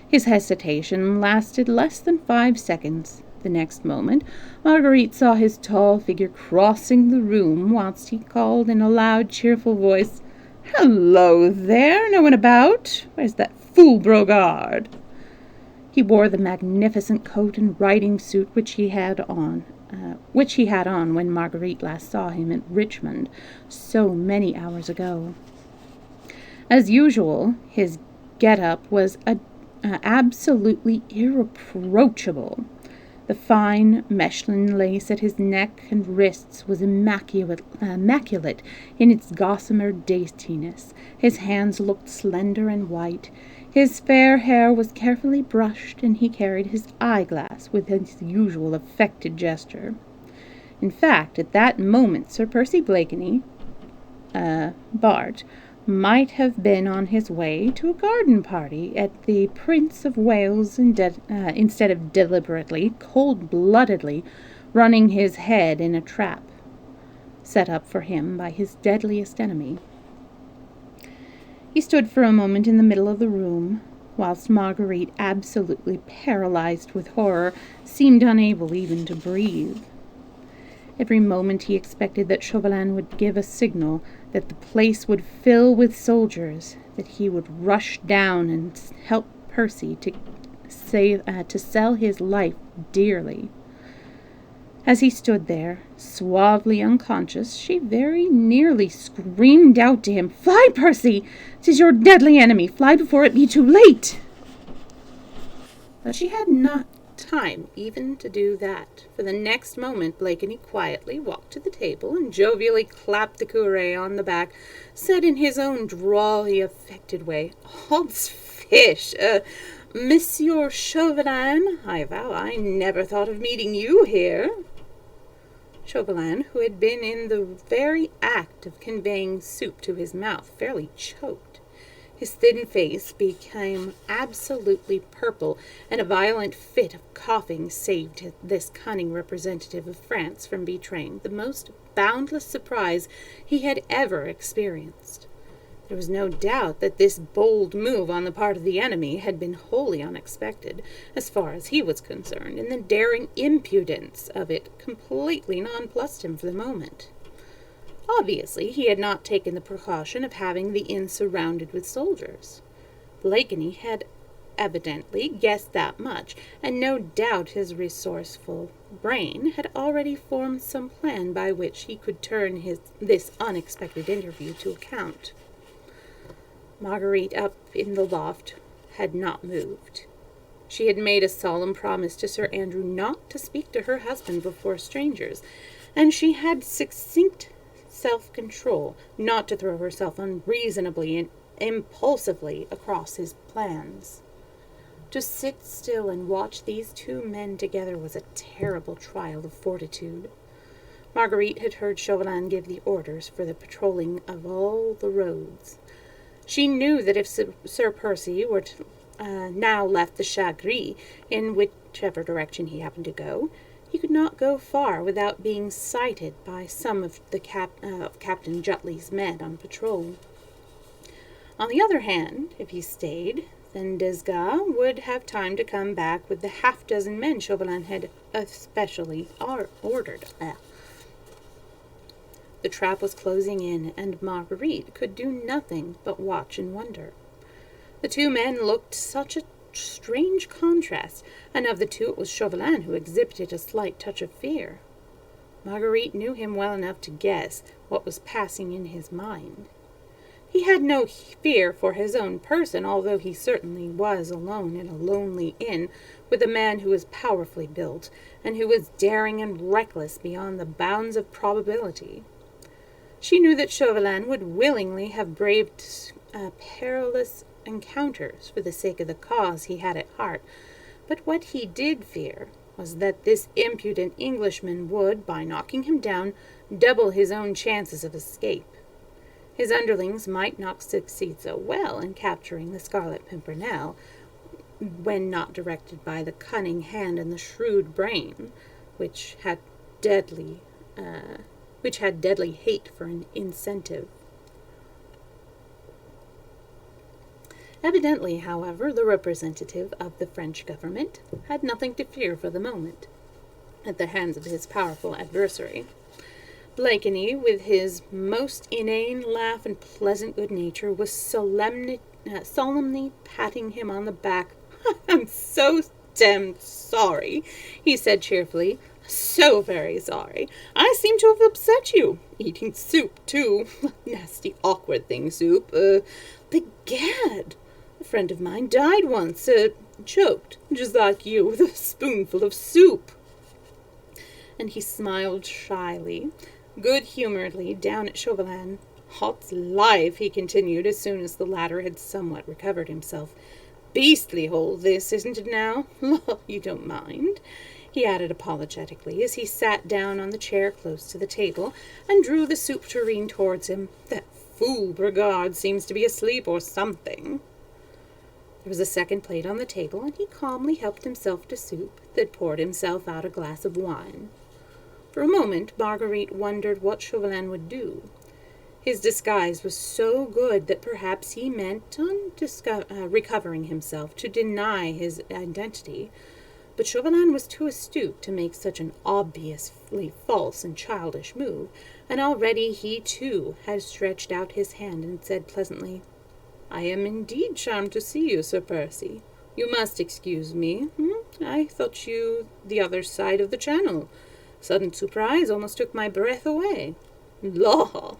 His hesitation lasted less than 5 seconds. The next moment, Marguerite saw his tall figure crossing the room, whilst he called in a loud, cheerful voice, Hello there, no one about? Where's that fool Brogard? He wore the magnificent coat and riding suit which he had on when Marguerite last saw him at Richmond so many hours ago. As usual, his get-up was absolutely irreproachable. The fine Mechlin lace at his neck and wrists was immaculate in its gossamer daintiness. His hands looked slender and white. His fair hair was carefully brushed, and he carried his eyeglass with his usual affected gesture. In fact, at that moment, Sir Percy Blakeney, Bart, might have been on his way to a garden party at the Prince of Wales instead of deliberately, cold-bloodedly running his head in a trap set up for him by his deadliest enemy. He stood for a moment in the middle of the room, whilst Marguerite, absolutely paralyzed with horror, seemed unable even to breathe. Every moment he expected that Chauvelin would give a signal, that the place would fill with soldiers, that he would rush down and help Percy to sell his life dearly. As he stood there, suavely unconscious, she very nearly screamed out to him, "Fly, Percy! 'Tis your deadly enemy! Fly before it be too late!" But she had not time even to do that, for the next moment Blakeney quietly walked to the table and jovially clapped the curé on the back, said in his own drolly, affected way, "Odds fish! Monsieur Chauvelin, I vow I never thought of meeting you here." Chauvelin, who had been in the very act of conveying soup to his mouth, fairly choked. His thin face became absolutely purple, and a violent fit of coughing saved this cunning representative of France from betraying the most boundless surprise he had ever experienced. There was no doubt that this bold move on the part of the enemy had been wholly unexpected, as far as he was concerned, and the daring impudence of it completely nonplussed him for the moment. Obviously, he had not taken the precaution of having the inn surrounded with soldiers. Blakeney had evidently guessed that much, and no doubt his resourceful brain had already formed some plan by which he could turn this unexpected interview to account. Marguerite, up in the loft, had not moved. She had made a solemn promise to Sir Andrew not to speak to her husband before strangers, and she had succinct self-control not to throw herself unreasonably and impulsively across his plans. To sit still and watch these two men together was a terrible trial of fortitude. Marguerite had heard Chauvelin give the orders for the patrolling of all the roads. She knew that if Sir Percy were now left the Chagris, in whichever direction he happened to go, he could not go far without being sighted by some of Captain Jutley's men on patrol. On the other hand, if he stayed, then Desgas would have time to come back with the half-dozen men Chauvelin had especially ordered. The trap was closing in, and Marguerite could do nothing but watch and wonder. The two men looked such a strange contrast, and of the two it was Chauvelin who exhibited a slight touch of fear. Marguerite knew him well enough to guess what was passing in his mind. He had no fear for his own person, although he certainly was alone in a lonely inn with a man who was powerfully built, and who was daring and reckless beyond the bounds of probability. She knew that Chauvelin would willingly have braved perilous encounters for the sake of the cause he had at heart, but what he did fear was that this impudent Englishman would, by knocking him down, double his own chances of escape. His underlings might not succeed so well in capturing the Scarlet Pimpernel, when not directed by the cunning hand and the shrewd brain, which had deadly hate for an incentive. Evidently, however, the representative of the French government had nothing to fear for the moment at the hands of his powerful adversary. Blakeney, with his most inane laugh and pleasant good nature, was solemnly patting him on the back. "I'm so damned sorry," he said cheerfully. "So very sorry. I seem to have upset you. Eating soup, too. Nasty, awkward thing, soup. Begad! A friend of mine died once, choked, just like you, with a spoonful of soup." And he smiled shyly, good-humoredly, down at Chauvelin. "Hot's life," he continued, as soon as the latter had somewhat recovered himself. "Beastly hole, this, isn't it now? You don't mind?" he added apologetically, as he sat down on the chair close to the table and drew the soup tureen towards him. "That fool Brigard seems to be asleep or something." There was a second plate on the table, and he calmly helped himself to soup, then poured himself out a glass of wine. For a moment Marguerite wondered what Chauvelin would do. His disguise was so good that perhaps he meant, on recovering himself, to deny his identity, but Chauvelin was too astute to make such an obviously false and childish move, and already he, too, had stretched out his hand and said pleasantly, "I am indeed charmed to see you, Sir Percy. You must excuse me. I thought you the other side of the channel. Sudden surprise almost took my breath away." "Law!"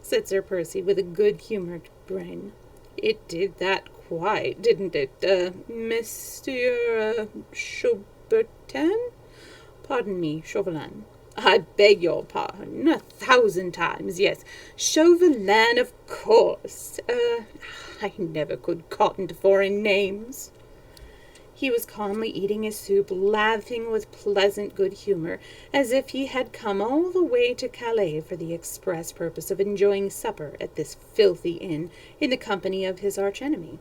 said Sir Percy, with a good-humoured grin. "It did that quite, didn't it, Monsieur Chaubertin? Pardon me, Chauvelin. I beg your pardon 1,000 times. Yes, Chauvelin, of course. I never could cotton to foreign names." He was calmly eating his soup, laughing with pleasant good humour, as if he had come all the way to Calais for the express purpose of enjoying supper at this filthy inn in the company of his arch-enemy.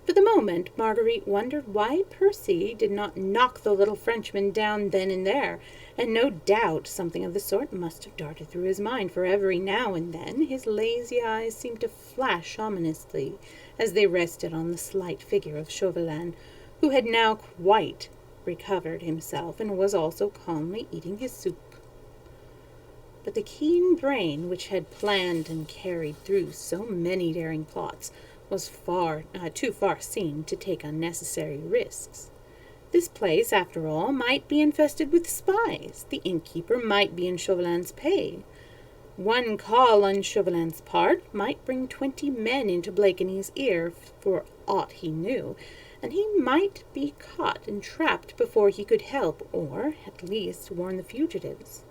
For the moment, Marguerite wondered why Percy did not knock the little Frenchman down then and there, and no doubt something of the sort must have darted through his mind, for every now and then his lazy eyes seemed to flash ominously as they rested on the slight figure of Chauvelin, who had now quite recovered himself and was also calmly eating his soup. But the keen brain which had planned and carried through so many daring plots was too far seen to take unnecessary risks. This place, after all, might be infested with spies. The innkeeper might be in Chauvelin's pay. One call on Chauvelin's part might bring 20 men into Blakeney's ear for aught he knew, and he might be caught and trapped before he could help, or, at least, warn the fugitives.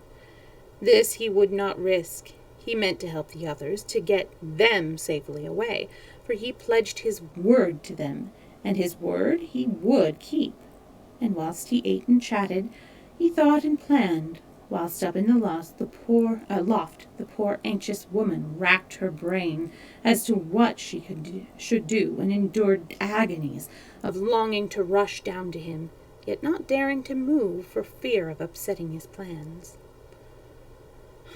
This he would not risk. He meant to help the others, to get them safely away, for he pledged his word to them, and his word he would keep. And whilst he ate and chatted, he thought and planned. Whilst up in the loft, the poor anxious woman racked her brain as to what she should do, and endured agonies of longing to rush down to him, yet not daring to move for fear of upsetting his plans.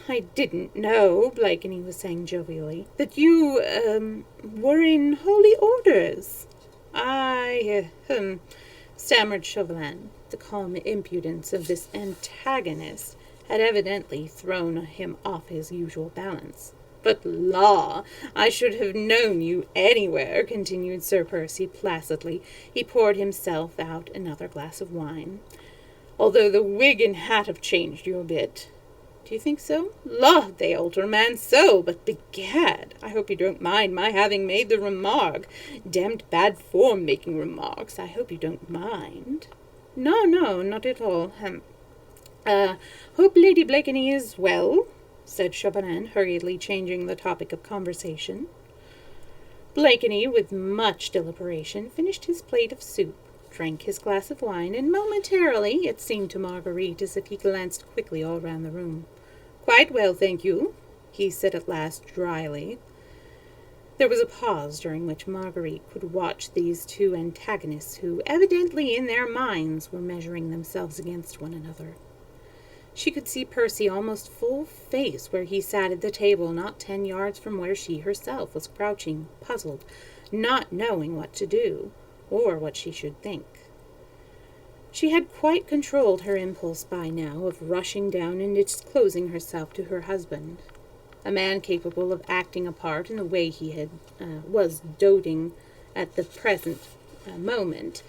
"I didn't know," Blakeney was saying jovially, "that you, were in holy orders." Stammered Chauvelin. The calm impudence of this antagonist had evidently thrown him off his usual balance. "But law, I should have known you anywhere," continued Sir Percy placidly. He poured himself out another glass of wine. "Although the wig and hat have changed you a bit." "Do you think so?" "Law, they alter a man so, but begad, I hope you don't mind my having made the remark. Damned bad form making remarks. I hope you don't mind." No, not at all. Hope Lady Blakeney is well," said Chauvelin, hurriedly changing the topic of conversation. Blakeney, with much deliberation, finished his plate of soup, drank his glass of wine, and momentarily it seemed to Marguerite as if he glanced quickly all round the room. "Quite well, thank you," he said at last dryly. There was a pause during which Marguerite could watch these two antagonists who, evidently in their minds, were measuring themselves against one another. She could see Percy almost full face where he sat at the table, not 10 yards from where she herself was crouching, puzzled, not knowing what to do, or what she should think. She had quite controlled her impulse by now of rushing down and disclosing herself to her husband. A man capable of acting a part in the way he was doting at the present moment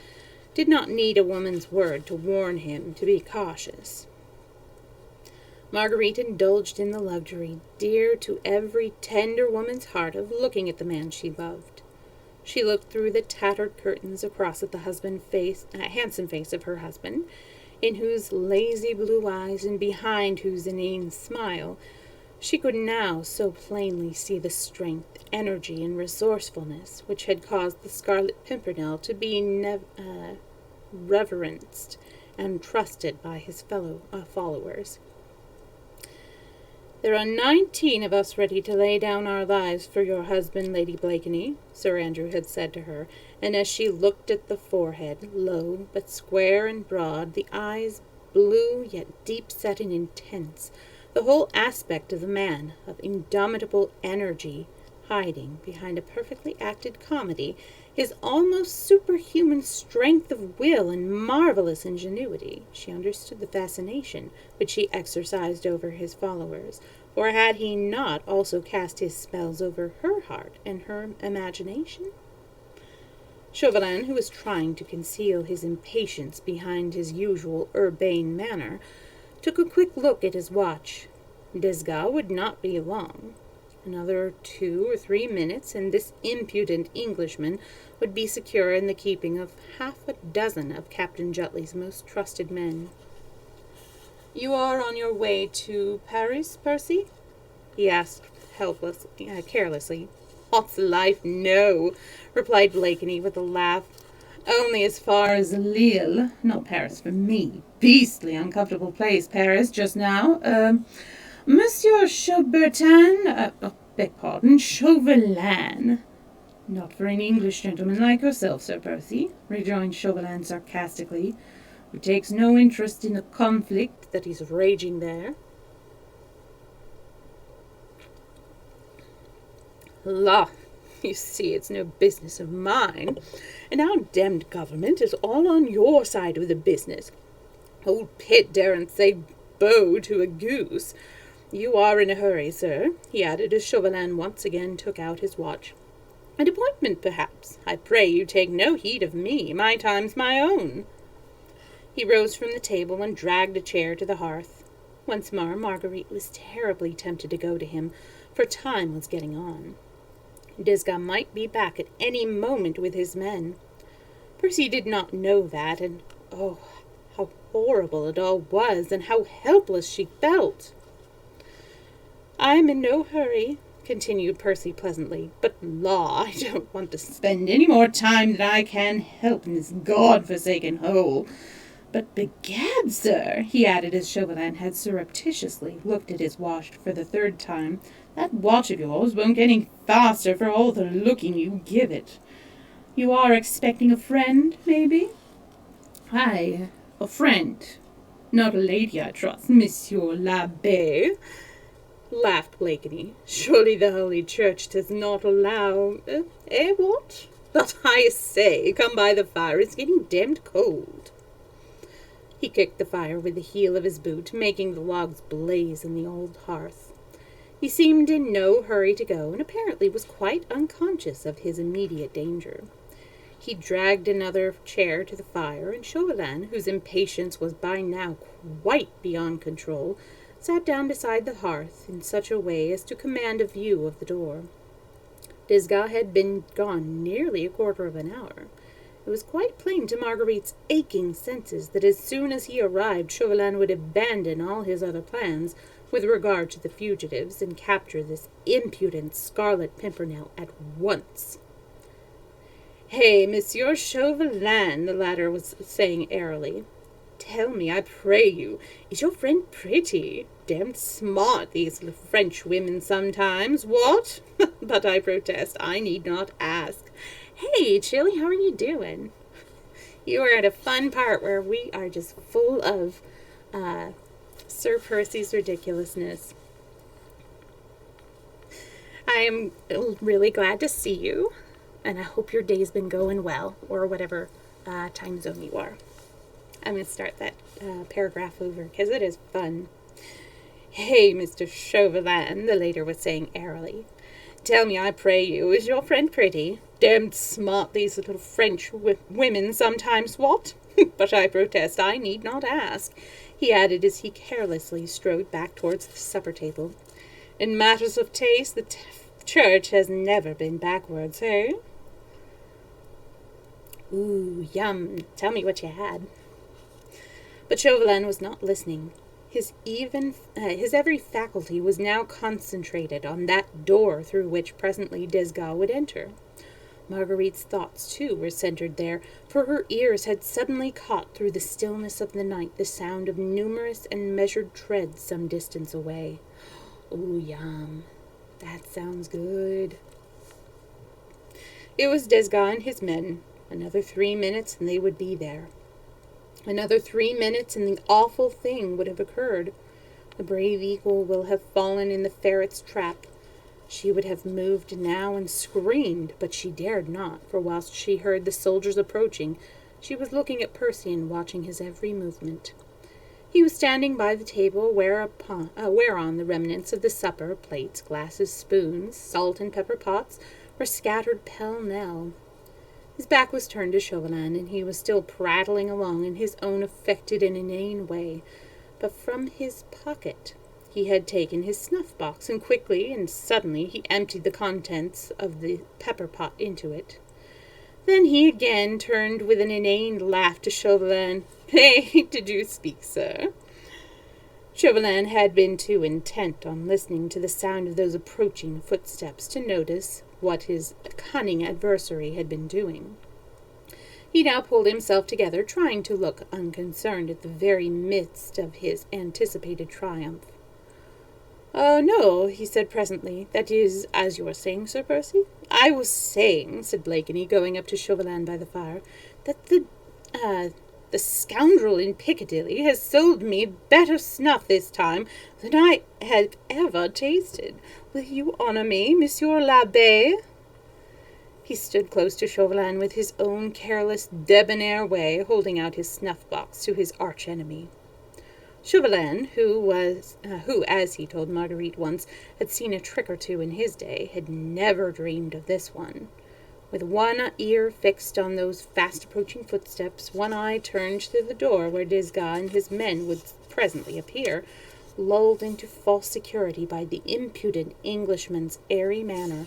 did not need a woman's word to warn him to be cautious. Marguerite indulged in the luxury, dear to every tender woman's heart, of looking at the man she loved. She looked through the tattered curtains across at the handsome face of her husband, in whose lazy blue eyes and behind whose inane smile she could now so plainly see the strength, energy, and resourcefulness which had caused the Scarlet Pimpernel to be reverenced and trusted by his followers. "There are 19 of us ready to lay down our lives for your husband, Lady Blakeney," Sir Andrew had said to her, and as she looked at the forehead, low but square and broad, the eyes blue yet deep-set and intense, the whole aspect of the man of indomitable energy, hiding behind a perfectly acted comedy his almost superhuman strength of will and marvelous ingenuity, she understood the fascination which he exercised over his followers, for had he not also cast his spells over her heart and her imagination? Chauvelin, who was trying to conceal his impatience behind his usual urbane manner, took a quick look at his watch. Desgas would not be long. Another 2 or 3 minutes, and this impudent Englishman would be secure in the keeping of half a dozen of Captain Jutley's most trusted men. "You are on your way to Paris, Percy?" he asked carelessly. "What's life? No," replied Blakeney with a laugh. "Only as far as Lille. Not Paris for me. Beastly uncomfortable place, Paris, just now. Monsieur Chauvelin." "Not for an English gentleman like yourself, Sir Percy," rejoined Chauvelin sarcastically, "who takes no interest in the conflict that is raging there." "La, you see, it's no business of mine, and our demmed government is all on your side of the business. Old Pitt daren't say bo to a goose. You are in a hurry, sir," he added, as Chauvelin once again took out his watch. "An appointment, perhaps. I pray you take no heed of me. My time's my own." He rose from the table and dragged a chair to the hearth. Once more Marguerite was terribly tempted to go to him, for time was getting on. Desgas might be back at any moment with his men. Percy did not know that, and oh, how horrible it all was, and how helpless she felt. "I'm in no hurry," continued Percy pleasantly, "but law, I don't want to spend any more time than I can help in this God-forsaken hole. But begad, sir," he added, as Chauvelin had surreptitiously looked at his watch for the 3rd time, "that watch of yours won't get any faster for all the looking you give it. You are expecting a friend, maybe?" "Aye, a friend. Not a lady, I trust, Monsieur l'Abbé," laughed Blakeney. "Surely the Holy Church does not allow— what? But I say, come by the fire, it's getting damned cold." He kicked the fire with the heel of his boot, making the logs blaze in the old hearth. He seemed in no hurry to go, and apparently was quite unconscious of his immediate danger. He dragged another chair to the fire, and Chauvelin, whose impatience was by now quite beyond control, sat down beside the hearth in such a way as to command a view of the door. Desgas had been gone nearly a quarter of an hour. It was quite plain to Marguerite's aching senses that as soon as he arrived, Chauvelin would abandon all his other plans with regard to the fugitives and capture this impudent Scarlet Pimpernel at once. "Hey, Monsieur Chauvelin," the latter was saying airily, "tell me, I pray you, is your friend pretty? Damned smart, these French women sometimes, what? But I protest, I need not ask. Hey, Chilly, how are you doing? You are at a fun part where we are just full of Sir Percy's ridiculousness. I am really glad to see you, and I hope your day's been going well, or whatever time zone you are. I'm going to start that paragraph over because it is fun. Hey, Mr. Chauvelin, the lady was saying airily. Tell me, I pray you, is your friend pretty? Damned smart these little French women sometimes, what? But I protest I need not ask, he added as he carelessly strode back towards the supper table. In matters of taste, the church has never been backwards, eh? Ooh, yum. Tell me what you had. But Chauvelin was not listening. His every faculty was now concentrated on that door through which presently Desgas would enter. Marguerite's thoughts, too, were centered there, for her ears had suddenly caught through the stillness of the night the sound of numerous and measured treads some distance away. Oh, yum. That sounds good. It was Desgas and his men. Another 3 minutes and they would be there. Another 3 minutes and the awful thing would have occurred. The brave eagle will have fallen in the ferret's trap. She would have moved now and screamed, but she dared not, for whilst she heard the soldiers approaching, she was looking at Percy and watching his every movement. He was standing by the table whereon the remnants of the supper, plates, glasses, spoons, salt and pepper pots, were scattered pell-mell. His back was turned to Chauvelin, and he was still prattling along in his own affected and inane way, but from his pocket he had taken his snuff-box, and quickly and suddenly he emptied the contents of the pepper-pot into it. Then he again turned with an inane laugh to Chauvelin. "Hey, did you speak, sir?" Chauvelin had been too intent on listening to the sound of those approaching footsteps to notice what his cunning adversary had been doing. He now pulled himself together, trying to look unconcerned at the very midst of his anticipated triumph. "Oh, no," he said presently. "That is, as you were saying, Sir Percy?" "I was saying," said Blakeney, going up to Chauvelin by the fire, "that the scoundrel in Piccadilly has sold me better snuff this time than I have ever tasted. Will you honour me, Monsieur l'Abbé?" He stood close to Chauvelin with his own careless, debonair way, holding out his snuff-box to his arch-enemy. Chauvelin, who, as he told Marguerite once, had seen a trick or two in his day, had never dreamed of this one. With one ear fixed on those fast-approaching footsteps, one eye turned to the door where Desgas and his men would presently appear, lulled into false security by the impudent Englishman's airy manner,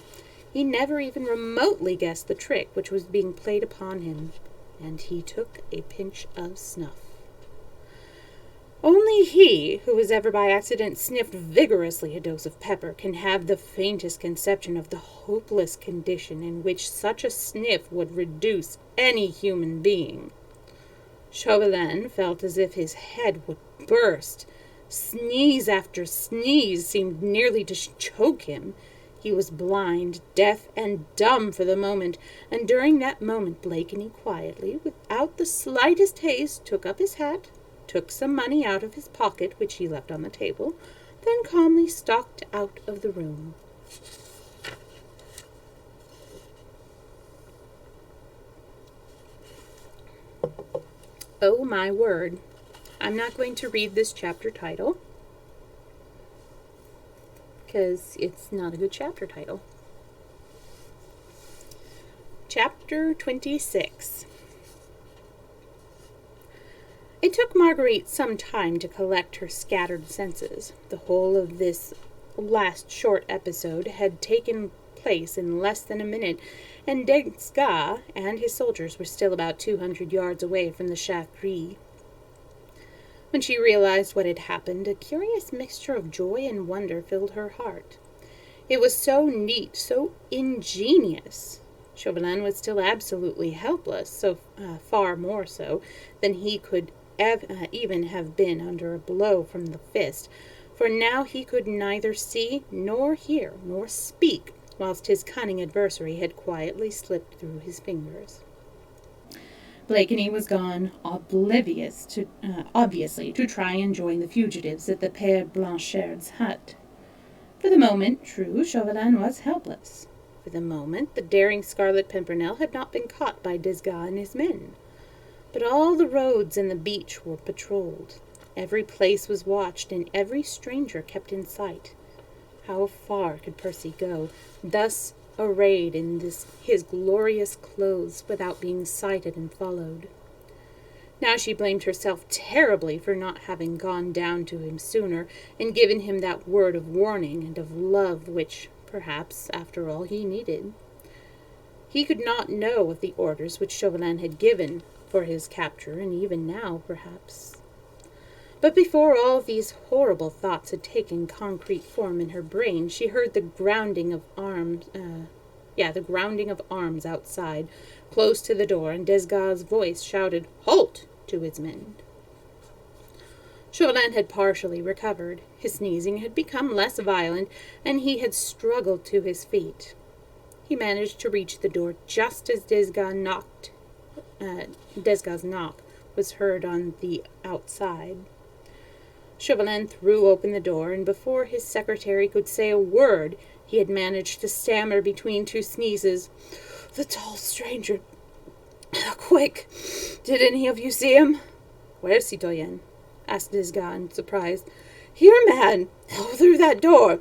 he never even remotely guessed the trick which was being played upon him, and he took a pinch of snuff. Only he, who has ever by accident sniffed vigorously a dose of pepper, can have the faintest conception of the hopeless condition in which such a sniff would reduce any human being. Chauvelin felt as if his head would burst. Sneeze after sneeze seemed nearly to choke him. He was blind, deaf, and dumb for the moment, and during that moment Blakeney quietly, without the slightest haste, took up his hat, took some money out of his pocket, which he left on the table, then calmly stalked out of the room. Oh, my word. I'm not going to read this chapter title, because it's not a good chapter title. Chapter 26. It took Marguerite some time to collect her scattered senses. The whole of this last short episode had taken place in less than a minute, and Desgas and his soldiers were still about 200 yards away from the Chat Gris. When she realized what had happened, a curious mixture of joy and wonder filled her heart. It was so neat, so ingenious. Chauvelin was still absolutely helpless, so far more so than he could even have been under a blow from the fist, for now he could neither see, nor hear, nor speak, whilst his cunning adversary had quietly slipped through his fingers. Blakeney was gone, obviously to try and join the fugitives at the Père Blanchard's hut. For the moment, true, Chauvelin was helpless. For the moment, the daring Scarlet Pimpernel had not been caught by Desgas and his men. But all the roads and the beach were patrolled. Every place was watched, and every stranger kept in sight. How far could Percy go, thus arrayed in his glorious clothes, without being sighted and followed? Now she blamed herself terribly for not having gone down to him sooner, and given him that word of warning and of love which, perhaps, after all, he needed. He could not know of the orders which Chauvelin had given for his capture, and even now, perhaps. But before all these horrible thoughts had taken concrete form in her brain, she heard the grounding of arms outside, close to the door, and Desgas' voice shouted, "Halt!" to his men. Chauvelin had partially recovered. His sneezing had become less violent, and he had struggled to his feet. He managed to reach the door just as Desgas' knock was heard on the outside. Chauvelin threw open the door, and before his secretary could say a word, he had managed to stammer between two sneezes, "The tall stranger. Quick! Did any of you see him?" "Where, citoyen?" asked Desgas in surprise. "Here, man! Through that door!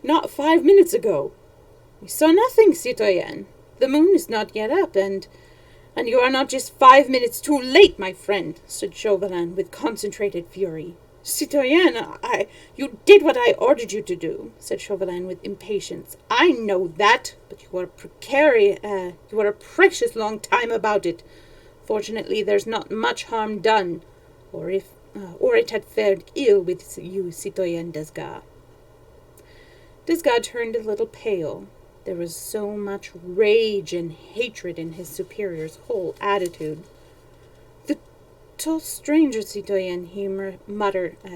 Not 5 minutes ago." "We saw nothing, citoyen. The moon is not yet up, and you are not just 5 minutes too late, my friend," said Chauvelin with concentrated fury. "Citoyen, you did what I ordered you to do," said Chauvelin with impatience. "I know that, but you are a precious long time about it. Fortunately, there's not much harm done, or it had fared ill with you, Citoyen Desgas." Desgas turned a little pale. There was so much rage and hatred in his superior's whole attitude. "The tall stranger, citoyen," he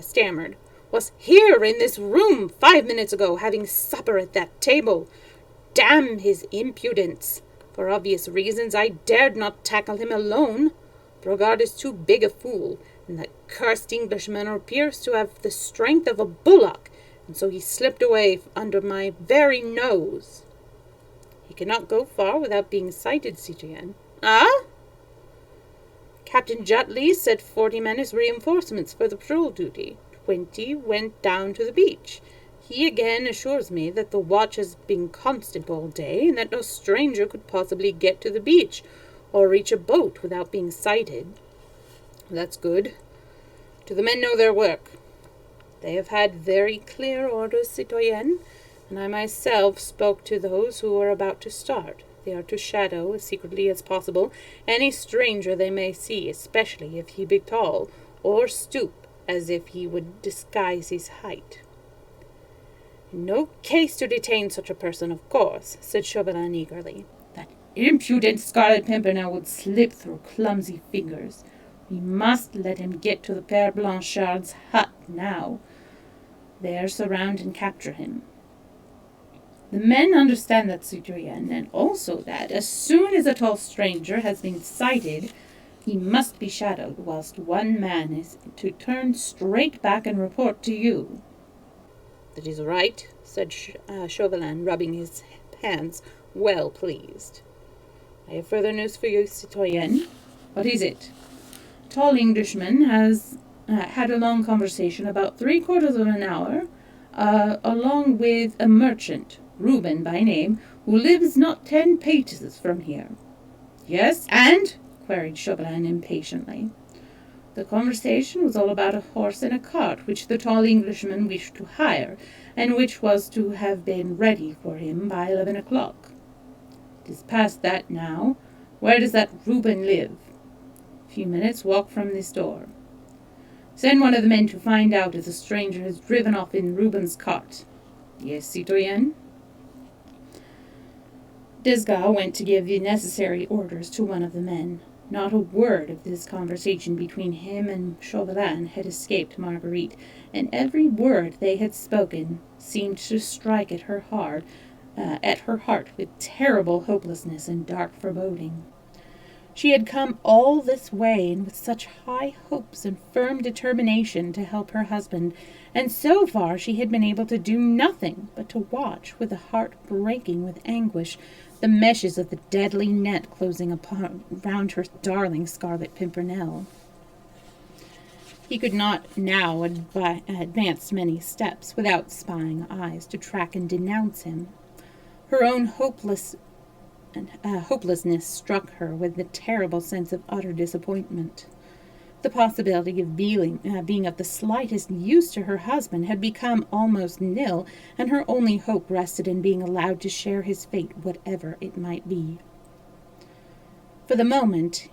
stammered, "was here in this room 5 minutes ago, having supper at that table. Damn his impudence! For obvious reasons, I dared not tackle him alone. Brogard is too big a fool, and that cursed Englishman appears to have the strength of a bullock, and so he slipped away under my very nose." "He cannot go far without being sighted, citoyen." "Ah?" "Captain Jutley said 40 men as reinforcements for the patrol duty. 20 went down to the beach. He again assures me that the watch has been constant all day, and that no stranger could possibly get to the beach or reach a boat without being sighted." "That's good. Do the men know their work?" "They have had very clear orders, citoyen, and I myself spoke to those who are about to start. They are to shadow, as secretly as possible, any stranger they may see, especially if he be tall, or stoop, as if he would disguise his height." "In no case to detain such a person, of course," said Chauvelin eagerly. "That impudent Scarlet Pimpernel would slip through clumsy fingers. We must let him get to the Père Blanchard's hut now. There surround and capture him." "The men understand that, citoyen, and also that, as soon as a tall stranger has been sighted, he must be shadowed, whilst one man is to turn straight back and report to you." "That is right," said Chauvelin, rubbing his hands, well pleased. "I have further news for you, citoyen." "What is it?" "A tall Englishman has had a long conversation, about 3/4 of an hour, along with a merchant, Reuben by name, who lives not 10 paces from here." "Yes, and?" queried Chauvelin impatiently. "The conversation was all about a horse and a cart which the tall Englishman wished to hire, and which was to have been ready for him by 11 o'clock. It is past that now. Where does that Reuben live?" "A few minutes' walk from this door." "Send one of the men to find out if the stranger has driven off in Reuben's cart." "Yes, citoyen." Desgas went to give the necessary orders to one of the men. Not a word of this conversation between him and Chauvelin had escaped Marguerite, and every word they had spoken seemed to strike at her heart with terrible hopelessness and dark foreboding. She had come all this way, and with such high hopes and firm determination to help her husband, and so far she had been able to do nothing but to watch, with a heart breaking with anguish, the meshes of the deadly net closing round her darling Scarlet Pimpernel. He could not now advance many steps without spying eyes to track and denounce him. Her own hopelessness struck her with the terrible sense of utter disappointment. The possibility of being of the slightest use to her husband had become almost nil, and her only hope rested in being allowed to share his fate, whatever it might be. For the moment,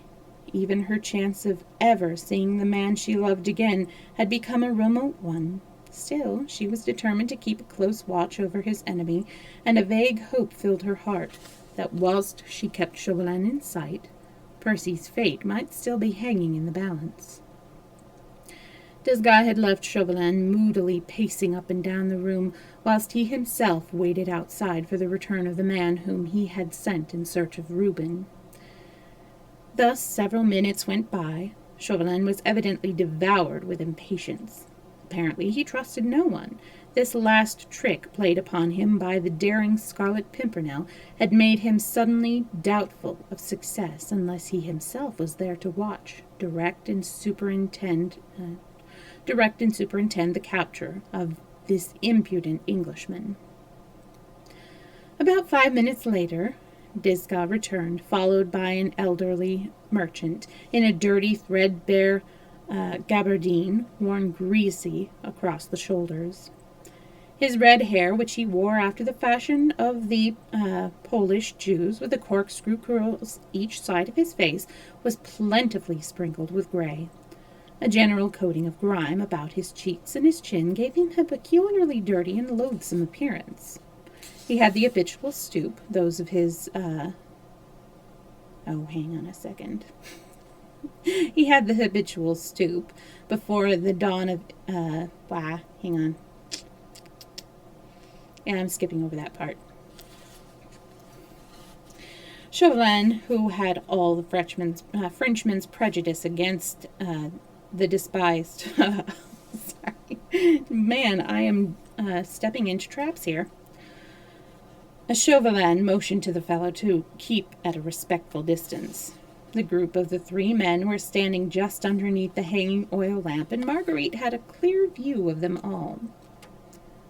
even her chance of ever seeing the man she loved again had become a remote one. Still, she was determined to keep a close watch over his enemy, and a vague hope filled her heart that whilst she kept Chauvelin in sight, Percy's fate might still be hanging in the balance. Desgas had left Chauvelin moodily pacing up and down the room, whilst he himself waited outside for the return of the man whom he had sent in search of Reuben. Thus several minutes went by. Chauvelin was evidently devoured with impatience. Apparently he trusted no one. This last trick played upon him by the daring Scarlet Pimpernel had made him suddenly doubtful of success unless he himself was there to watch, direct and superintend the capture of this impudent Englishman. About 5 minutes later, Desgas returned, followed by an elderly merchant in a dirty, threadbare gabardine, worn greasy across the shoulders. His red hair, which he wore after the fashion of the Polish Jews, with the corkscrew curls each side of his face, was plentifully sprinkled with gray. A general coating of grime about his cheeks and his chin gave him a peculiarly dirty and loathsome appearance. He had the habitual stoop, those of his, hang on a second. He had the habitual stoop before the dawn of, hang on. Yeah, I'm skipping over that part. Chauvelin, who had all the Frenchman's prejudice against the despised... Sorry. Man, I am stepping into traps here. Chauvelin motioned to the fellow to keep at a respectful distance. The group of the 3 men were standing just underneath the hanging oil lamp, and Marguerite had a clear view of them all.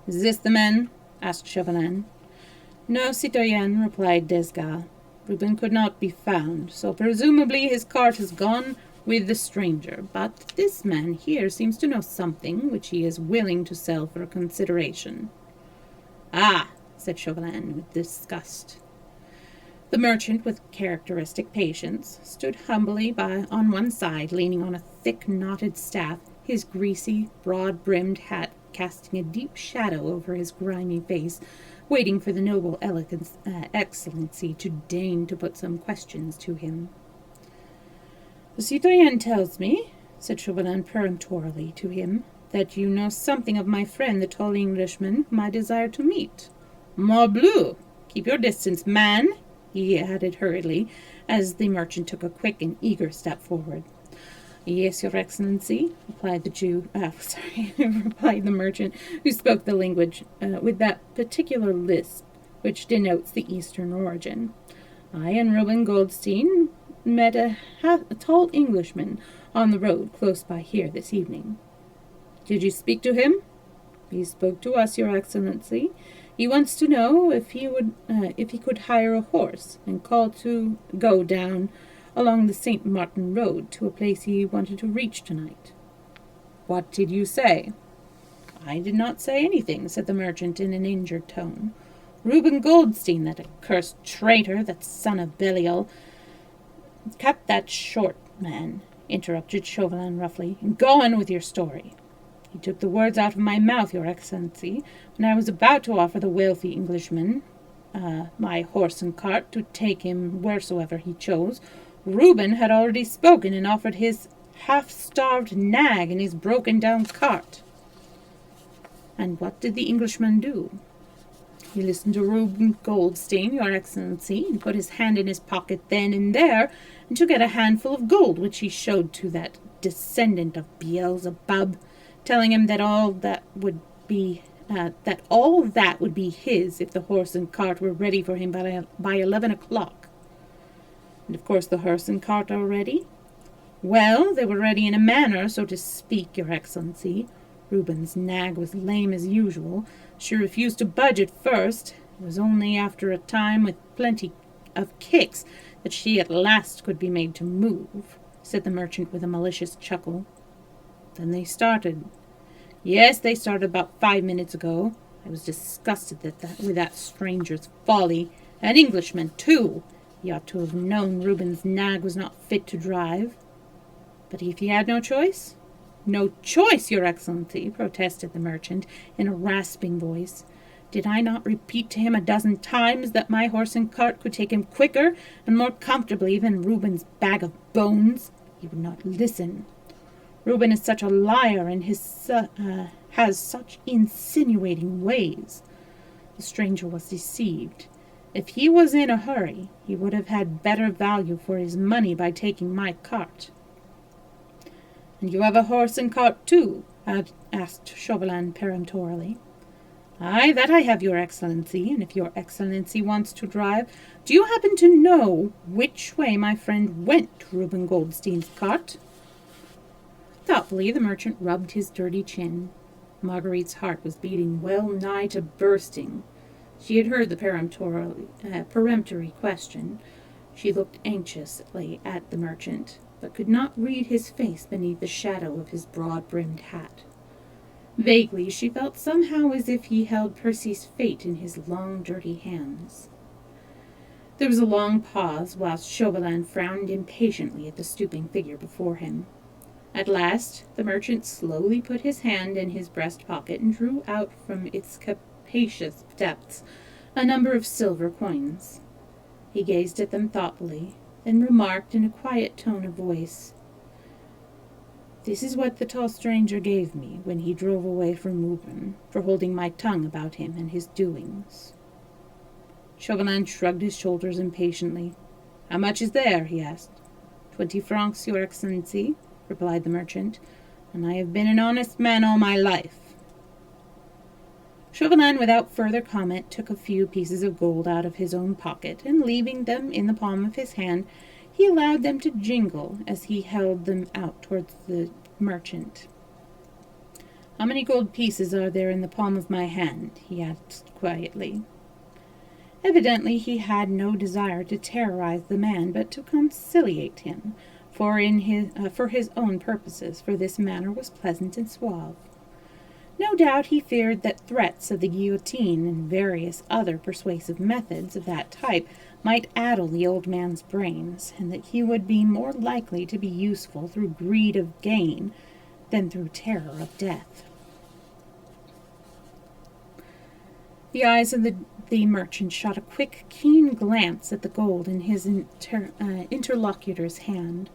"Is this the men?" asked Chauvelin. "No, citoyen," replied Desgas. "Reuben could not be found, so presumably his cart has gone with the stranger. But this man here seems to know something which he is willing to sell for a consideration." "Ah!" said Chauvelin with disgust. The merchant, with characteristic patience, stood humbly on one side, leaning on a thick knotted staff, his greasy, broad-brimmed hat casting a deep shadow over his grimy face, waiting for the noble excellency to deign to put some questions to him. "The citoyen tells me," said Chauvelin peremptorily to him, "that you know something of my friend, the tall Englishman, whom I desire to meet. Morbleu! Keep your distance, man!" he added hurriedly, as the merchant took a quick and eager step forward. "Yes, your excellency," replied replied the merchant, who spoke the language with that particular lisp which denotes the Eastern origin. "I and Reuben Goldstein met a tall Englishman on the road close by here this evening." "Did you speak to him?" "He spoke to us, your excellency. He wants to know if he could hire a horse and go down along the St. Martin Road to a place he wanted to reach tonight." "What did you say?" "I did not say anything," said the merchant in an injured tone. "Reuben Goldstein, that accursed traitor, that son of Belial—" "Cut that short, man," interrupted Chauvelin roughly, "and go on with your story." "He took the words out of my mouth, your excellency, when I was about to offer the wealthy Englishman my horse and cart to take him wheresoever he chose. Reuben had already spoken and offered his half-starved nag and his broken-down cart." "And what did the Englishman do?" He listened to Reuben Goldstein, your excellency, and put his hand in his pocket then and there, and took out a handful of gold, which he showed to that descendant of Beelzebub, telling him that all that would be his if the horse and cart were ready for him by 11 o'clock. And of course the horse and cart are ready? Well, they were ready in a manner, so to speak, your excellency. Reuben's nag was lame as usual. She refused to budge at first. It was only after a time with plenty of kicks that she at last could be made to move, said the merchant with a malicious chuckle. Then they started. Yes, they started about 5 minutes ago. I was disgusted with that stranger's folly. An Englishman, too. He ought to have known Reuben's nag was not fit to drive. But if he had no choice? No choice, your excellency, protested the merchant in a rasping voice. Did I not repeat to him a dozen times that my horse and cart could take him quicker and more comfortably than Reuben's bag of bones? He would not listen. Reuben is such a liar and has such insinuating ways. The stranger was deceived. If he was in a hurry, he would have had better value for his money by taking my cart. And you have a horse and cart, too? Asked Chauvelin peremptorily. Aye, that I have, your excellency, and if your excellency wants to drive, do you happen to know which way my friend went to Reuben Goldstein's cart? Thoughtfully, the merchant rubbed his dirty chin. Marguerite's heart was beating well nigh to bursting. She had heard the peremptory question. She looked anxiously at the merchant, but could not read his face beneath the shadow of his broad-brimmed hat. Vaguely, she felt somehow as if he held Percy's fate in his long, dirty hands. There was a long pause, whilst Chauvelin frowned impatiently at the stooping figure before him. At last, the merchant slowly put his hand in his breast pocket and drew out from its capacious depths a number of silver coins. He gazed at them thoughtfully, then remarked in a quiet tone of voice, "This is what the tall stranger gave me when he drove away from Reuben, for holding my tongue about him and his doings." Chauvelin shrugged his shoulders impatiently. "How much is there?" he asked. 20 francs, your excellency," replied the merchant, "and I have been an honest man all my life." Chauvelin, without further comment, took a few pieces of gold out of his own pocket, and leaving them in the palm of his hand, he allowed them to jingle as he held them out towards the merchant. "How many gold pieces are there in the palm of my hand?" he asked quietly. Evidently he had no desire to terrorize the man, but to conciliate him, for his own purposes, for this manner was pleasant and suave. No doubt he feared that threats of the guillotine and various other persuasive methods of that type might addle the old man's brains, and that he would be more likely to be useful through greed of gain than through terror of death. The eyes of the merchant shot a quick, keen glance at the gold in his interlocutor's hand.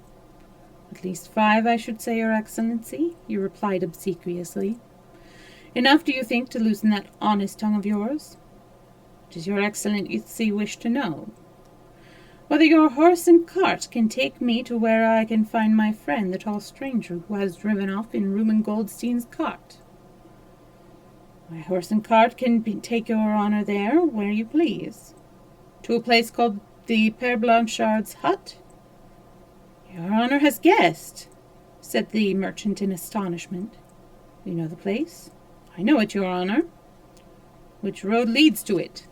"At least 5, I should say, your excellency," he replied obsequiously. "Enough, do you think, to loosen that honest tongue of yours? Does your excellency wish to know whether your horse and cart can take me to where I can find my friend, the tall stranger who has driven off in Reuben Goldstein's cart?" "My horse and cart can take your honor there, where you please." "To a place called the Père Blanchard's hut?" "Your honor has guessed," said the merchant in astonishment. "You know the place?" "I know it, your honor." "Which road leads to it?"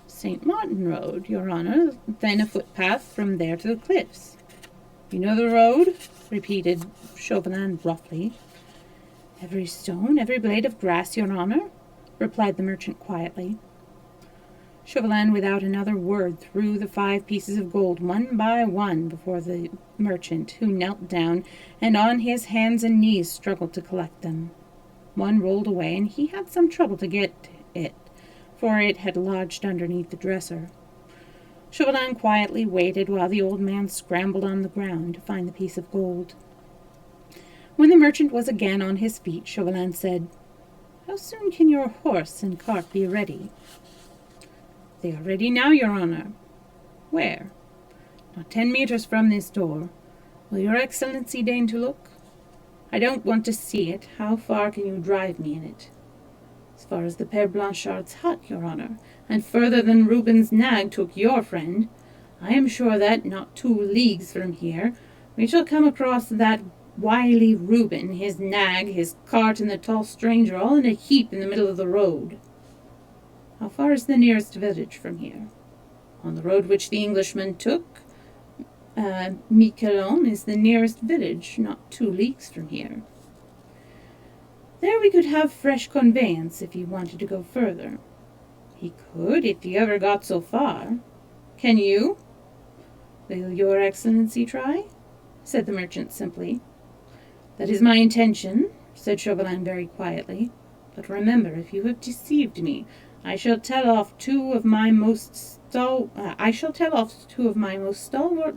"St. Martin Road, your honor, then a footpath from there to the cliffs." "You know the road?" repeated Chauvelin roughly. "Every stone, every blade of grass, your honor," replied the merchant quietly. Chauvelin, without another word, threw the 5 pieces of gold one by one before the merchant, who knelt down and on his hands and knees struggled to collect them. One rolled away, and he had some trouble to get it, for it had lodged underneath the dresser. Chauvelin quietly waited while the old man scrambled on the ground to find the piece of gold. When the merchant was again on his feet, Chauvelin said, "How soon can your horse and cart be ready?" They are ready now, your honor. Where? Not 10 meters from this door. Will your excellency deign to look? I don't want to see it. How far can you drive me in it? As far as the Père Blanchard's hut, your honor, and further than Reuben's nag took your friend. I am sure that, not 2 leagues from here, we shall come across that wily Reuben, his nag, his cart, and the tall stranger all in a heap in the middle of the road. How far is the nearest village from here? On the road which the Englishman took, Miquelon is the nearest village, not 2 leagues from here. There we could have fresh conveyance if you wanted to go further. He could, if you ever got so far. Can you? Will your excellency try? Said the merchant simply. That is my intention, said Chauvelin very quietly. But remember, if you have deceived me, I shall tell off two of my most stalwart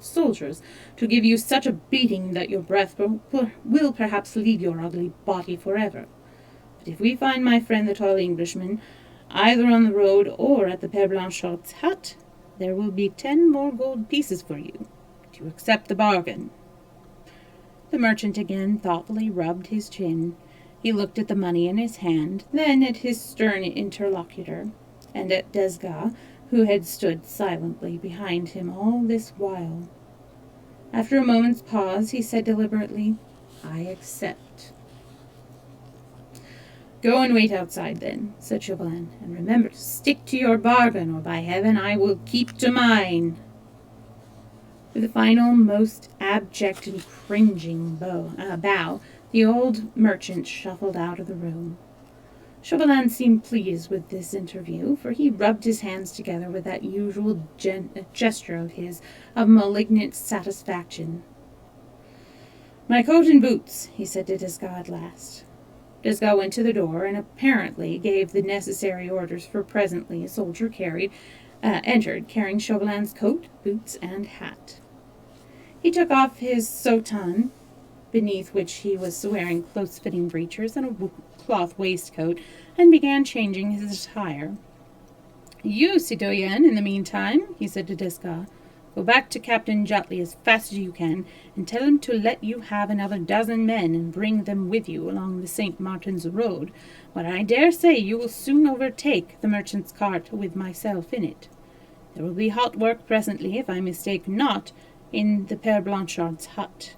soldiers to give you such a beating that your breath will perhaps leave your ugly body forever. But if we find my friend the tall Englishman, either on the road or at the Père Blanchard's hut, there will be 10 more gold pieces for you. Do you accept the bargain? The merchant again thoughtfully rubbed his chin. He looked at the money in his hand, then at his stern interlocutor, and at Desgas, who had stood silently behind him all this while. After a moment's pause, he said deliberately, I accept. Go and wait outside, then, said Chauvelin, and remember to stick to your bargain, or by heaven I will keep to mine. With a final, most abject and cringing bow, the old merchant shuffled out of the room. Chauvelin seemed pleased with this interview, for he rubbed his hands together with that usual gesture of his of malignant satisfaction. My coat and boots, he said to Desgas at last. Desgas went to the door and apparently gave the necessary orders, for presently a soldier entered, carrying Chauvelin's coat, boots, and hat. He took off his soutane, beneath which he was wearing close-fitting breeches and a cloth waistcoat, and began changing his attire. You, citoyen, in the meantime, he said to Desgas, go back to Captain Jutley as fast as you can, and tell him to let you have another 12 men and bring them with you along the St. Martin's road, where I dare say you will soon overtake the merchant's cart with myself in it. There will be hot work presently, if I mistake not, in the Père Blanchard's hut.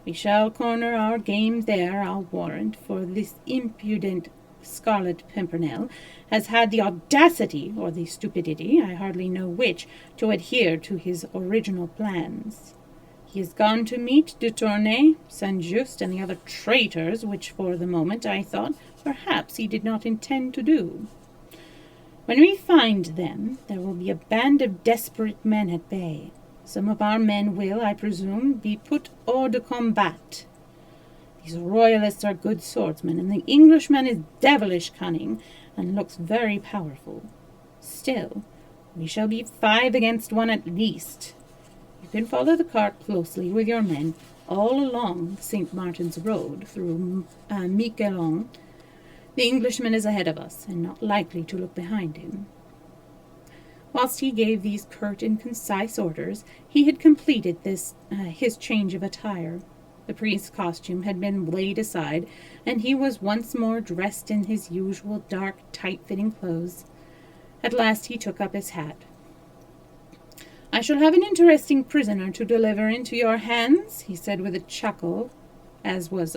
We shall corner our game there, I'll warrant, for this impudent Scarlet Pimpernel has had the audacity, or the stupidity, I hardly know which, to adhere to his original plans. He has gone to meet de Tournay, Saint-Just, and the other traitors, which for the moment I thought perhaps he did not intend to do. When we find them, there will be a band of desperate men at bay. Some of our men will, I presume, be put hors de combat. These royalists are good swordsmen, and the Englishman is devilish cunning, and looks very powerful. Still, we shall be 5 against 1 at least. You can follow the cart closely with your men all along St. Martin's Road through Miquelon. The Englishman is ahead of us, and not likely to look behind him. Whilst he gave these curt and concise orders, he had completed his change of attire. The priest's costume had been laid aside, and he was once more dressed in his usual dark, tight-fitting clothes. At last he took up his hat. I shall have an interesting prisoner to deliver into your hands, he said with a chuckle, as with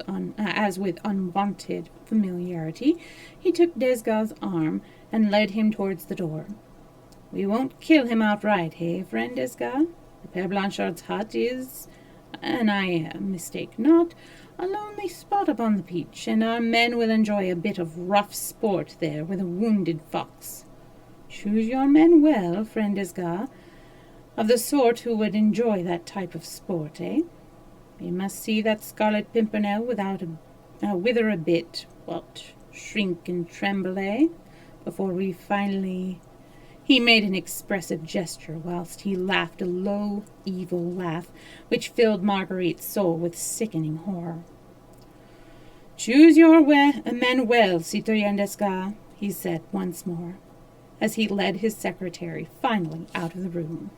unwonted familiarity. He took Desgas' arm and led him towards the door. We won't kill him outright, hey, friend Desgas? The Père Blanchard's hut is, and I mistake not, a lonely spot upon the beach, and our men will enjoy a bit of rough sport there with a wounded fox. Choose your men well, friend Desgas, of the sort who would enjoy that type of sport, eh? We must see that Scarlet Pimpernel wither a bit, shrink and tremble, eh? Before we finally... He made an expressive gesture, whilst he laughed a low, evil laugh, which filled Marguerite's soul with sickening horror. Choose your men well, citoyen Desgas, he said once more, as he led his secretary finally out of the room.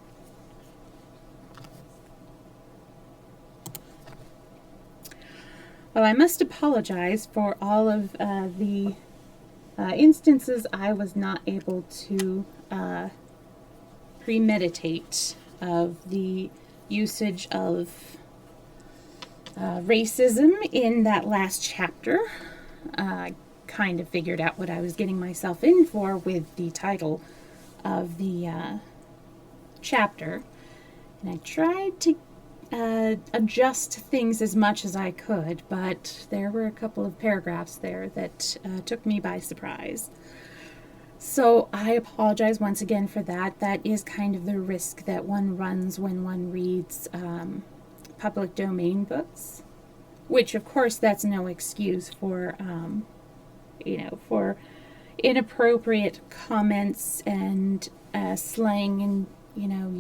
Well, I must apologize for all of the instances I was not able to premeditate of the usage of racism in that last chapter. I kind of figured out what I was getting myself in for with the title of the chapter, and I tried to adjust things as much as I could, but there were a couple of paragraphs there that took me by surprise. So I apologize once again for that. That is kind of the risk that one runs when one reads public domain books, which of course that's no excuse for, for inappropriate comments and slang and,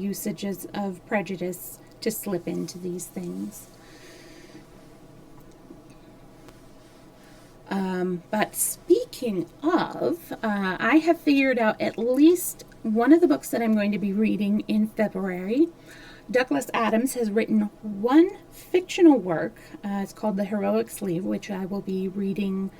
usages of prejudice to slip into these things. But speaking of, I have figured out at least one of the books that I'm going to be reading in February. Douglas Adams has written one fictional work. It's called The Heroic Slave, which I will be reading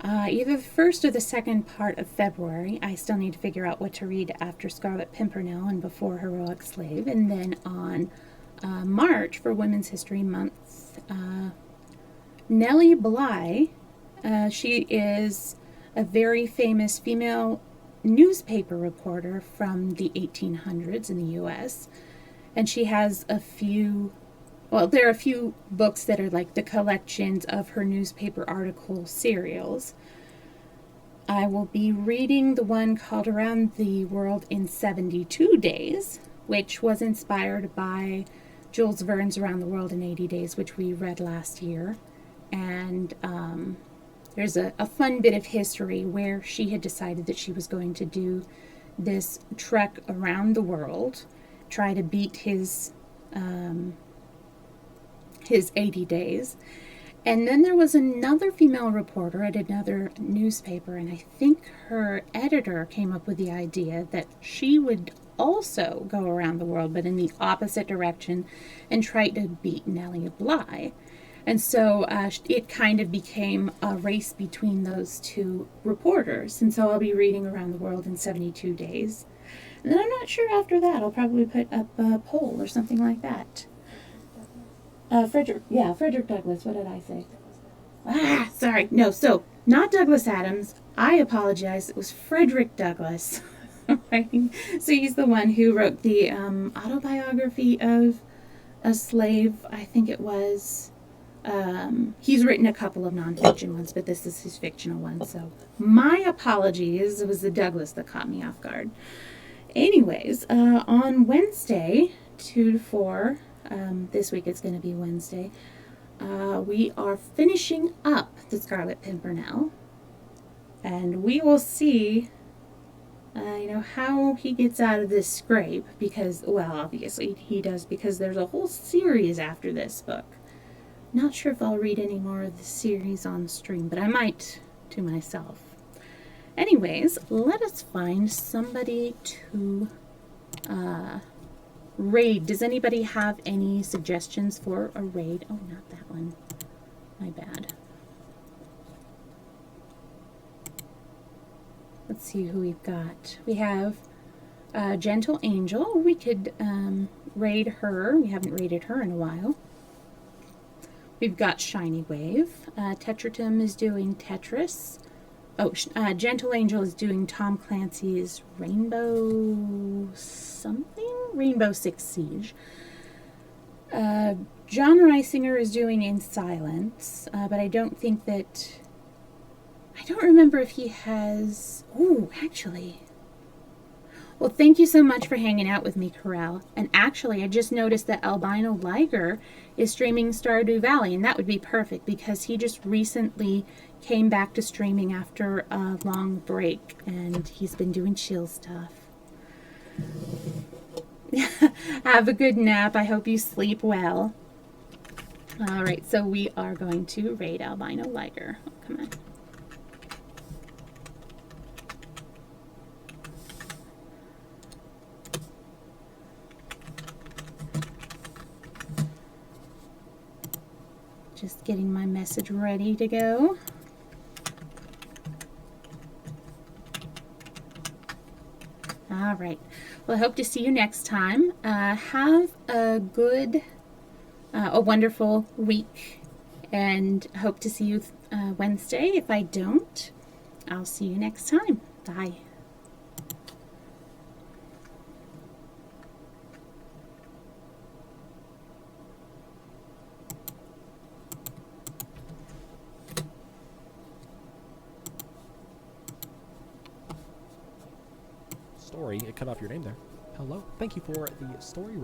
either the first or the second part of February. I still need to figure out what to read after Scarlet Pimpernel and before Heroic Slave. And then on March, for Women's History Month, Nellie Bly, she is a very famous female newspaper reporter from the 1800s in the U.S., and she has there are a few books that are like the collections of her newspaper article serials. I will be reading the one called Around the World in 72 Days, which was inspired by Jules Verne's Around the World in 80 Days, which we read last year. And there's a fun bit of history where she had decided that she was going to do this trek around the world, try to beat his 80 days. And then there was another female reporter at another newspaper, and I think her editor came up with the idea that she would also go around the world, but in the opposite direction, and try to beat Nellie Bly. And so it kind of became a race between those two reporters. And so I'll be reading Around the World in 72 Days. And then I'm not sure after that. I'll probably put up a poll or something like that. Frederick Douglass. What did I say? Sorry. No, so not Douglas Adams. I apologize. It was Frederick Douglass. So he's the one who wrote the autobiography of a slave. I think it was. He's written a couple of nonfiction ones, but this is his fictional one. So my apologies. It was the Douglas that caught me off guard. Anyways, on Wednesday, 2 to 4, this week it's going to be Wednesday, we are finishing up the Scarlet Pimpernel, and we will see, how he gets out of this scrape, because, well, obviously he does, because there's a whole series after this book. Not sure if I'll read any more of the series on stream, but I might to myself. Anyways, let us find somebody to raid. Does anybody have any suggestions for a raid? Oh, not that one. My bad. Let's see who we've got. We have Gentle Angel. We could raid her. We haven't raided her in a while. We've got Shiny Wave. Tetratum is doing Tetris. Oh, Gentle Angel is doing Tom Clancy's Rainbow Six Siege. John Reisinger is doing In Silence, but I don't remember if he has... Oh, actually... Well, thank you so much for hanging out with me, Corral. And actually, I just noticed that Albino Liger is streaming Stardew Valley, and that would be perfect because he just recently came back to streaming after a long break, and he's been doing chill stuff. Have a good nap. I hope you sleep well. All right, so we are going to raid Albino Liger. Oh, come on. Just getting my message ready to go. All right. Well, I hope to see you next time. Have a wonderful week, and hope to see you Wednesday. If I don't, I'll see you next time. Bye. Story, it cut off your name there. Hello. Thank you for the story